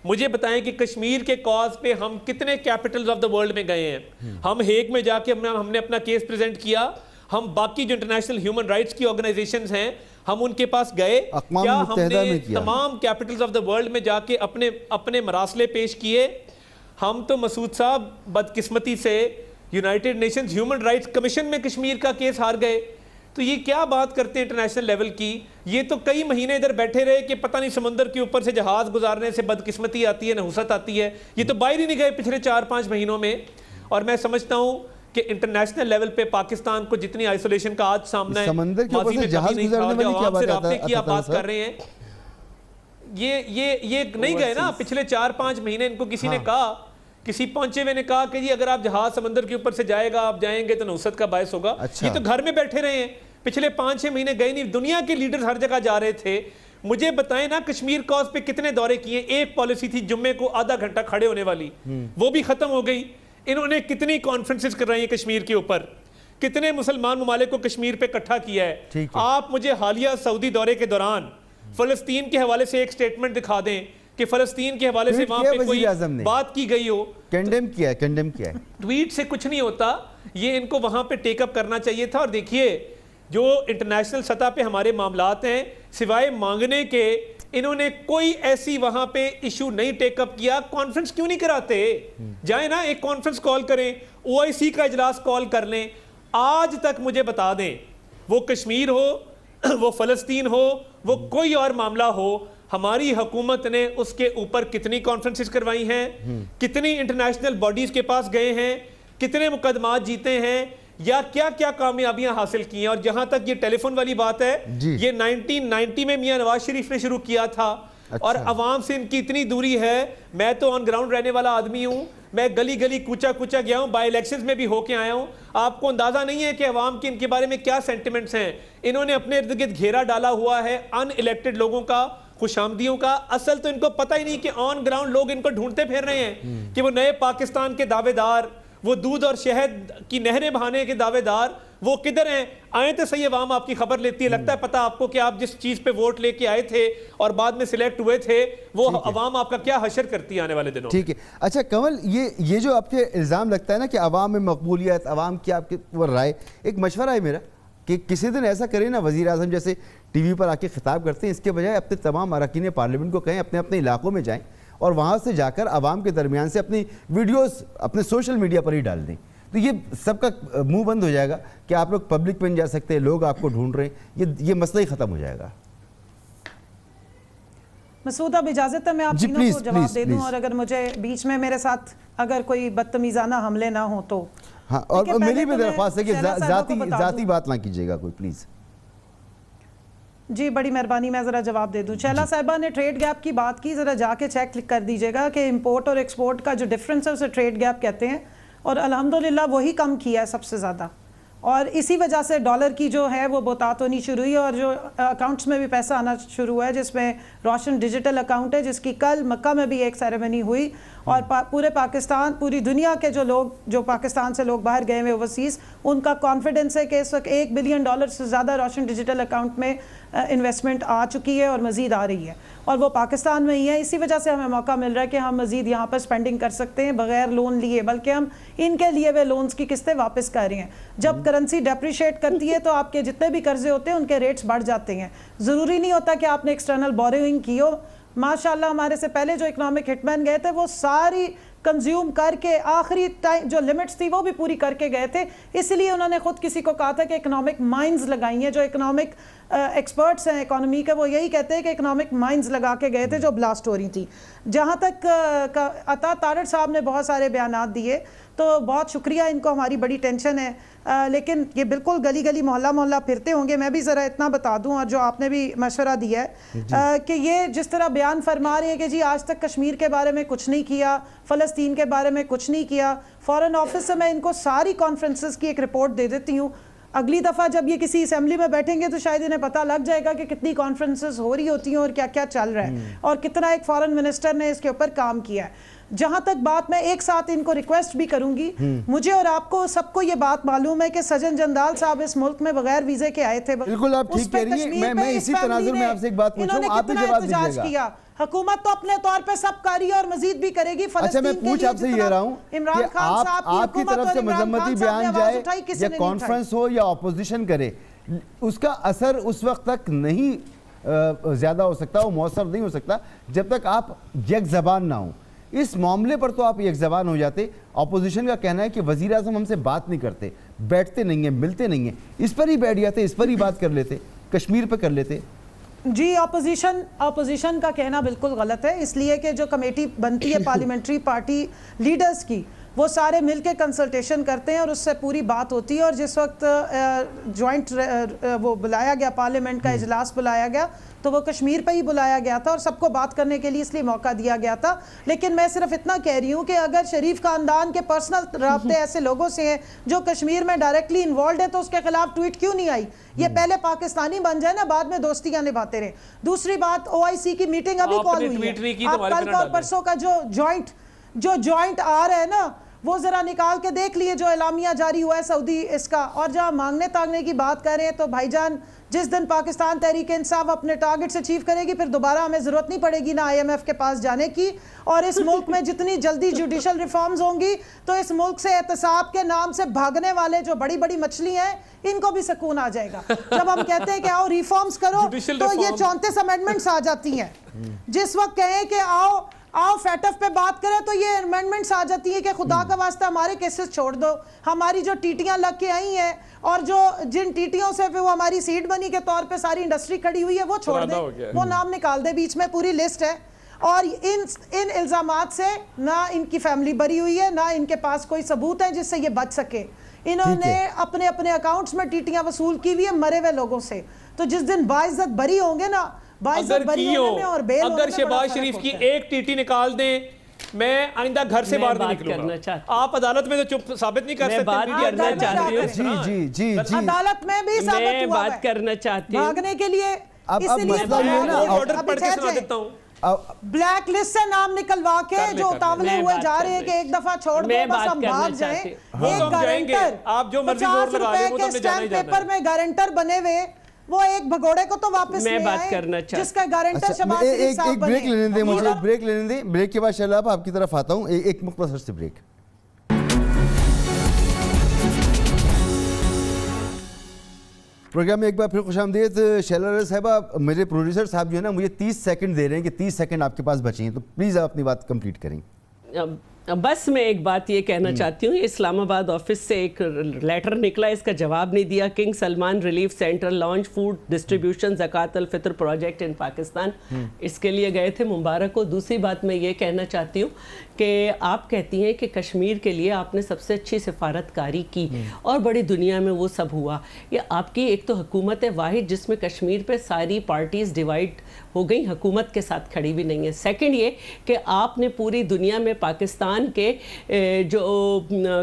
مجھے بتائیں کہ کشمیر کے کاز پہ ہم کتنے کیپٹلز آف دا ورلڈ میں گئے ہیں. ہم ہیگ میں جا کے ہم نے اپنا کیس پریزنٹ کیا, ہم باقی جو انٹرنیشنل ہیومن رائٹس کی آرگنائزیشنز ہیں ہم ان کے پاس گئے, کیا ہم نے تمام کیپٹلز آف دا ورلڈ میں جا کے اپنے مراسلے پیش کیے, ہم تو مسعود صاحب بدقسمتی سے United nations human rights commission میں کشمیر کا کیس ہار گئے. تو یہ کیا بات کرتے ہیں انٹرنیشنل لیول کی. یہ تو کئی مہینے ادھر بیٹھے رہے کہ پتہ نہیں سمندر کے اوپر سے جہاز گزارنے سے بدقسمتی آتی ہے, نحوست آتی ہے. یہ تو باہر ہی نہیں گئے پچھلے 4-5 مہینوں میں. اور میں سمجھتا ہوں کہ انٹرنیشنل لیول پہ پاکستان کو جتنی آئسولیشن کا آج سامنا ہے, سمندر کے اوپر سے جہاز گزارنے والی کیا بات ہے, رابطے کی آپ بات کر رہے ہیں, یہ نہیں گئے نا پچھلے 4-5 مہینے. ان کو کسی نے کہا, کسی پہنچے ہوئے نے کہا کہ جی اگر آپ جہاز سمندر کے اوپر سے جائے گا, آپ جائیں گے تو نحوست کا باعث ہوگا. یہ تو گھر میں بیٹھے رہے ہیں, پچھلے 5-6 مہینے گئے نہیں. دنیا کے لیڈرز ہر جگہ جا رہے تھے. مجھے بتائیں نا کشمیر کاز پہ کتنے دورے کیے. ایک پالیسی تھی جمعے کو آدھا گھنٹہ کھڑے ہونے والی, وہ بھی ختم ہو گئی. انہوں نے کتنی کانفرنسز کر رہی ہیں کشمیر کے اوپر, کتنے مسلمان ممالک کو کشمیر پہ اکٹھا کیا ہے. آپ مجھے حالیہ سعودی دورے کے دوران فلسطین کے حوالے سے ایک سٹیٹمنٹ دکھا دیں کہ فلسطین کے حوالے سے وہاں پہ کوئی بات کی گئی ہو. کنڈیم کیا ہے. ٹویٹ سے کچھ نہیں ہوتا, یہ ان کو وہاں پہ ٹیک اپ کرنا چاہیے تھا. اور دیکھیے جو انٹرنیشنل سطح پہ ہمارے معاملات ہیں, سوائے مانگنے کے انہوں نے کوئی ایسی وہاں پہ ایشو نہیں ٹیک اپ کیا. کانفرنس کیوں نہیں کراتے؟ جائیں نا ایک کانفرنس کال کریں, OIC کا اجلاس کال کر لیں. آج تک مجھے بتا دیں, وہ کشمیر ہو, وہ فلسطین ہو, وہ کوئی اور معاملہ ہو, ہماری حکومت نے اس کے اوپر کتنی کانفرنسز کروائی ہیں, کتنی انٹرنیشنل باڈیز کے پاس گئے ہیں, کتنے مقدمات جیتے ہیں, یا کیا کیا کامیابیاں حاصل کی ہیں. اور جہاں تک یہ ٹیلی فون والی بات ہے, یہ 1990 میں میاں نواز شریف نے شروع کیا تھا. اور عوام سے ان کی اتنی دوری ہے. میں تو آن گراؤنڈ رہنے والا آدمی ہوں, میں گلی گلی کوچا کوچا گیا ہوں, بائی الیکشنز میں بھی ہو کے آیا ہوں. آپ کو اندازہ نہیں ہے کہ عوام کی ان کے بارے میں کیا سینٹیمنٹس ہیں. انہوں نے اپنے ارد گرد گھیرا ڈالا ہوا ہے ان الیکٹڈ لوگوں کا, خوش آمدیوں کا. اصل تو ان کو پتہ ہی نہیں کہ آن گراؤنڈ لوگ ان کو ڈھونڈتے پھر رہے ہیں کہ وہ نئے پاکستان کے دعوے دار, وہ دودھ اور شہد کی نہریں بہانے کے دعوے دار, وہ کدھر ہیں. آئیں تو صحیح, عوام آپ کی خبر لیتی ہے. لگتا ہے پتہ آپ کو کہ آپ جس چیز پہ ووٹ لے کے آئے تھے اور بعد میں سلیکٹ ہوئے تھے, وہ عوام آپ کا کیا حشر کرتی ہے آنے والے دنوں. ٹھیک ہے. اچھا کنول, یہ جو آپ کے الزام لگتا ہے نا کہ عوام میں مقبولیت, عوام کی آپ کے اوپر رائے, ایک مشورہ ہے میرا کہ کسی دن ایسا کریں نا, وزیر اعظم جیسے ٹی وی پر آ کے خطاب کرتے ہیں, اس کے بجائے اپنے تمام اراکین پارلیمنٹ کو کہیں اپنے اپنے علاقوں میں جائیں اور وہاں سے جا کر عوام کے درمیان سے اپنی ویڈیوز اپنے سوشل میڈیا پر ہی ڈال دیں. تو یہ سب کا منہ بند ہو جائے گا کہ آپ لوگ پبلک میں نہیں جا سکتے, لوگ آپ کو ڈھونڈ رہے ہیں, یہ مسئلہ ہی ختم ہو جائے گا. مسعود اب اجازت ہے میں آپ تینوں کو جواب دے دوں, اور اگر مجھے بیچ میں میرے ساتھ اگر کوئی بدتمیزانہ حملے نہ ہوں تو. ہاں, اور میری بھی درخواست ہے کہ ذاتی بات نہ کیجیے گا کوئی, پلیز. جی بڑی مہربانی, میں ذرا جواب دے دوں. شیلا صاحبہ نے ٹریڈ گیپ کی بات کی, ذرا جا کے چیک کر دیجیے گا کہ امپورٹ اور ایکسپورٹ کا جو ڈفرینس ہے اسے ٹریڈ گیپ کہتے ہیں, اور الحمدللہ وہی کم کیا ہے سب سے زیادہ. اور اسی وجہ سے ڈالر کی جو ہے وہ بہتات ہونی شروع ہوئی, اور جو اکاؤنٹس میں بھی پیسہ آنا شروع ہوا ہے, جس میں روشن ڈیجیٹل اکاؤنٹ ہے, جس کی کل مکہ میں بھی ایک سیریمنی ہوئی. اور پورے پاکستان, پوری دنیا کے جو لوگ جو پاکستان سے لوگ باہر گئے ہوئے اوورسیز, ان کا کانفیڈنس ہے کہ اس وقت $1 بلین سے زیادہ روشن ڈیجیٹل اکاؤنٹ میں انویسٹمنٹ آ چکی ہے اور مزید آ رہی ہے, اور وہ پاکستان میں ہی ہے. اسی وجہ سے ہمیں موقع مل رہا ہے کہ ہم مزید یہاں پر سپینڈنگ کر سکتے ہیں بغیر لون لیے, بلکہ ہم ان کے لیے وہ لونز کی قسطیں واپس کر رہے ہیں. جب کرنسی ڈیپریشیٹ کرتی ہے تو آپ کے جتنے بھی قرضے ہوتے ہیں ان کے ریٹس بڑھ جاتے ہیں. ضروری نہیں ہوتا کہ آپ نے ایکسٹرنل بوروئنگ کی ہو. ماشاءاللہ ہمارے سے پہلے جو اکنامک ہٹ مین گئے تھے وہ ساری کنزیوم کر کے آخری ٹائم جو لمٹس تھی وہ بھی پوری کر کے گئے تھے. اس لیے انہوں نے خود کسی کو کہا تھا کہ اکنامک مائنز لگائی ہیں. جو اکنامک ایکسپرٹس ہیں اکانومی کے, وہ یہی کہتے ہیں کہ اکنامک مائنز لگا کے گئے تھے جو بلاسٹ ہو رہی تھی. جہاں تک عطا تارڑ صاحب نے بہت سارے بیانات دیے, تو بہت شکریہ, ان کو ہماری بڑی ٹینشن ہے, لیکن یہ بالکل گلی گلی محلہ محلہ پھرتے ہوں گے. میں بھی ذرا اتنا بتا دوں, اور جو آپ نے بھی مشورہ دیا ہے کہ یہ جس طرح بیان فرما رہے ہیں کہ جی آج تک کشمیر کے بارے میں کچھ نہیں کیا, فلسطین کے بارے میں کچھ نہیں کیا. فارن آفس سے میں ان کو ساری کانفرنسز کی ایک رپورٹ دے دیتی ہوں. اگلی دفعہ جب یہ کسی اسمبلی میں بیٹھیں گے تو شاید انہیں پتہ لگ جائے گا کہ کتنی کانفرنسز ہو رہی ہوتی ہیں اور کیا کیا چل رہا ہے, اور کتنا ایک فارن منسٹر نے اس کے اوپر کام کیا ہے. جہاں تک بات, میں ایک ساتھ ان کو ریکویسٹ بھی کروں گی, مجھے اور آپ کو سب کو یہ بات معلوم ہے کہ سجن جندال صاحب اس ملک میں بغیر ویزے کے آئے تھے. بالکل آپ ٹھیک کہہ رہی ہیں. میں اسی تناظر میں آپ سے ایک بات پوچھوں, آپ بھی جواب دیجیے گا. حکومت تو اپنے طور پہ سب کر رہی ہے اور مزید بھی کرے گی. اچھا میں پوچھ آپ سے یہ رہا ہوں کہ آپ کی طرف سے مذمتی بیان جائے یا کانفرنس ہو یا اپوزیشن کرے, اس کا اثر اس وقت تک نہیں زیادہ ہو سکتا, وہ مؤثر نہیں ہو سکتا جب تک آپ یک زبان نہ ہوں. اس معاملے پر تو آپ ایک زبان ہو جاتے. اپوزیشن کا کہنا ہے کہ وزیر اعظم ہم سے بات نہیں کرتے, بیٹھتے نہیں ہیں, ملتے نہیں ہیں, اس پر ہی بیٹھ جاتے, اس پر ہی بات کر لیتے, کشمیر پہ کر لیتے. جی اپوزیشن کا کہنا بالکل غلط ہے, اس لیے کہ جو کمیٹی بنتی ہے پارلیمنٹری پارٹی لیڈرز کی, وہ سارے مل کے کنسلٹیشن کرتے ہیں اور اس سے پوری بات ہوتی ہے. اور جس وقت جوائنٹ وہ بلایا گیا, پارلیمنٹ کا اجلاس بلایا گیا, تو وہ کشمیر پہ ہی بلایا گیا تھا اور سب کو بات کرنے کے لیے اس لیے موقع دیا گیا تھا. لیکن میں صرف اتنا کہہ رہی ہوں کہ اگر شریف خاندان کے پرسنل رابطے ایسے لوگوں سے ہیں جو کشمیر میں ڈائریکٹلی انوالوڈ ہے, تو اس کے خلاف ٹویٹ کیوں نہیں آئی؟ یہ پہلے پاکستانی بن جائے نا, بعد میں دوستیاں نبھاتے رہے. دوسری بات, OIC کی میٹنگ ابھی کال ہوئی ہے, آپ کل کا پرسوں کا جو جوائنٹ آ رہا ہے نا, وہ ذرا نکال کے دیکھ لیے جو اعلامیہ جاری ہوا ہے سعودی اس کا. اور جہاں مانگنے تانگنے کی بات کر رہے ہیں, تو بھائی جان جس دن پاکستان تحریک انصاف اپنے ٹارگٹ سے اچیو کرے گی, پھر دوبارہ ہمیں ضرورت نہیں پڑے گی نا IMF کے پاس جانے کی. اور اس ملک میں جتنی جلدی جوڈیشل ریفارمز ہوں گی, تو اس ملک سے احتساب کے نام سے بھاگنے والے جو بڑی بڑی مچھلی ہیں, ان کو بھی سکون آ جائے گا. جب ہم کہتے ہیں کہ آؤ ریفارمز کرو, تو یہ 34 امینڈمنٹس آ جاتی ہیں. جس وقت کہیں کہ آؤ فیٹف پہ بات کریں, تو یہ امینڈمنٹس آ جاتی ہیں کہ خدا کا واسطہ ہمارے کیسز چھوڑ دو. ہماری جو ٹیٹیاں لگ کے آئی ہیں, اور جن ٹیٹیوں سے وہ ہماری سیڈ منی کے طور پہ ساری انڈسٹری کھڑی ہوئی ہے, وہ چھوڑ دیں, وہ نام نکال دے. بیچ میں پوری لسٹ ہے. اور ان الزامات سے نہ ان کی فیملی بری ہوئی ہے, نہ ان کے پاس کوئی ثبوت ہے جس سے یہ بچ سکے. انہوں نے اپنے اکاؤنٹس میں ٹیٹیاں وصول کی ہوئی ہے مرے ہوئے لوگوں سے. تو جس دن باعزت بری ہوں گے نا, اگر شہباز شریف کی ایک ٹیٹی نکال دیں, میں آئندہ گھر سے باہر نہیں نکلوں گا. آپ عدالت میں تو چپ ثابت نہیں کر سکتے. جی عدالت میں بھی ثابت ہوا بات کرنا چاہتی ہوں بھاگنے کے لیے. اب مسئلہ یہ ہے نا, آرڈر پڑھ کے سنا دیتا ہوں. بلیک لسٹ سے نام نکلوا کے جو اتاولے ہوئے جا رہے ہیں کہ ایک دفعہ چھوڑ دو, بس ہم بھاگ جائیں. ایک گارنٹر آپ جو مرضی زور لگا لیں, وہ تو ہم نے جانا ہی جانا ہے. پیپر میں گارنٹر بنے ہوئے, وہ ایک بھگوڑے کو تو واپس لے آئے جس کا گارنٹر شہباز شریف صاحب بنے. ایک بریک لینے دیں مجھے, بریک لینے دیں. بریک کے بعد شہلا آپ کی طرف آتا ہوں. ایک مختصر سے بریک. پروگرام میں ایک بار پھر خوش آمدید. شیلا رضا صاحبہ, میرے پروڈیوسر صاحب جو ہے نا, مجھے 30 سیکنڈ دے رہے ہیں کہ 30 سیکنڈ آپ کے پاس بچے ہیں, تو پلیز آپ اپنی بات کمپلیٹ کریں. بس میں ایک بات یہ کہنا چاہتی ہوں, اسلام آباد آفس سے ایک لیٹر نکلا, اس کا جواب نہیں دیا. King Salman relief centre launch food distribution زکوٰۃ الفطر پروجیکٹ ان پاکستان, اس کے لیے گئے تھے, مبارک ہو. دوسری بات میں یہ کہنا چاہتی ہوں کہ آپ کہتی ہیں کہ کشمیر کے لیے آپ نے سب سے اچھی سفارت کاری کی اور بڑی دنیا میں وہ سب ہوا. یہ آپ کی ایک تو حکومت ہے واحد جس میں کشمیر پہ ساری پارٹیز ڈیوائڈ ہو گئی, حکومت کے ساتھ کھڑی بھی نہیں ہے. سیکنڈ یہ کہ آپ نے پوری دنیا میں پاکستان کے جو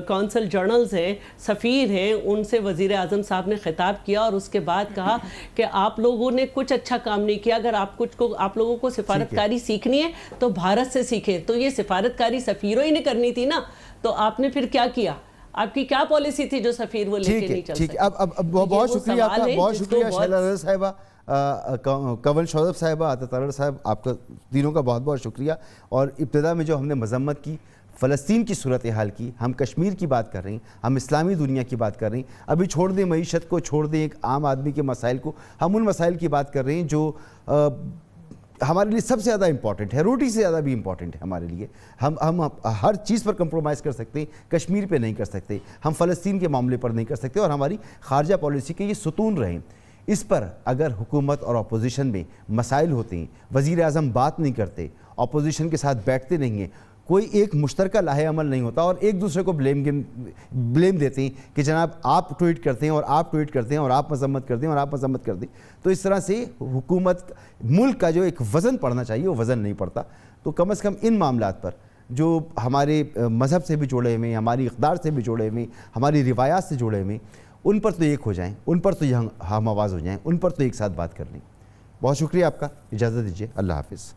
کونسل جنرلز ہیں, سفیر ہیں, ان سے وزیر اعظم صاحب نے خطاب کیا اور اس کے بعد کہا کہ آپ لوگوں نے کچھ اچھا کام نہیں کیا. اگر آپ لوگوں کو سفارت کاری سیکھنی ہے تو بھارت سے سیکھیں. تو یہ سفارت کاری سفیروں ہی نے کرنی تھی نا, تو آپ نے پھر کیا کیا؟ آپ کی کیا پالیسی تھی جو سفیر وہ لے کے نہیں چل سکتے؟ اب بہت شکریہ آپ کا, بہت شکریہ شیلا رضا صاحبہ, کنول شوذب صاحبہ, عاطف طلعت صاحب, آپ کا تینوں کا بہت بہت شکریہ. اور ابتدا میں جو ہم نے مذمت کی فلسطین کی صورتحال کی, ہم کشمیر کی بات کر رہے ہیں, ہم اسلامی دنیا کی بات کر رہے ہیں. ابھی چھوڑ دیں معیشت کو, چھوڑ دیں ایک عام آدمی کے مسائل کو, ہم ان مسائل کی بات کر رہے ہیں جو ہمارے لیے سب سے زیادہ امپورٹنٹ ہے, روٹی سے زیادہ بھی امپورٹنٹ ہے ہمارے لیے. ہم ہر چیز پر کمپرومائز کر سکتے ہیں, کشمیر پہ نہیں کر سکتے, ہم فلسطین کے معاملے پر نہیں کر سکتے, اور ہماری خارجہ پالیسی کے یہ ستون رہیں. اس پر اگر حکومت اور اپوزیشن میں مسائل ہوتے ہیں, وزیر اعظم بات نہیں کرتے, اپوزیشن کے ساتھ بیٹھتے نہیں ہیں, کوئی ایک مشترکہ لاہے عمل نہیں ہوتا, اور ایک دوسرے کو بلیم دیتے ہیں کہ جناب آپ ٹویٹ کرتے ہیں اور آپ ٹویٹ کرتے ہیں اور آپ مذمت کرتے ہیں اور آپ مذمت کرتے ہیں, تو اس طرح سے حکومت, ملک کا جو ایک وزن پڑنا چاہیے وہ وزن نہیں پڑتا. تو کم از کم ان معاملات پر جو ہمارے مذہب سے بھی جڑے ہوئے ہیں, ہماری اقدار سے بھی جڑے ہوئے ہیں, ہماری روایات سے جڑے ہوئے ہیں, ان پر تو ایک ہو جائیں, ان پر تو ہم آواز ہو جائیں, ان پر تو ایک ساتھ بات کر لیں. بہت شکریہ آپ کا, اجازت دیجیے, اللہ حافظ.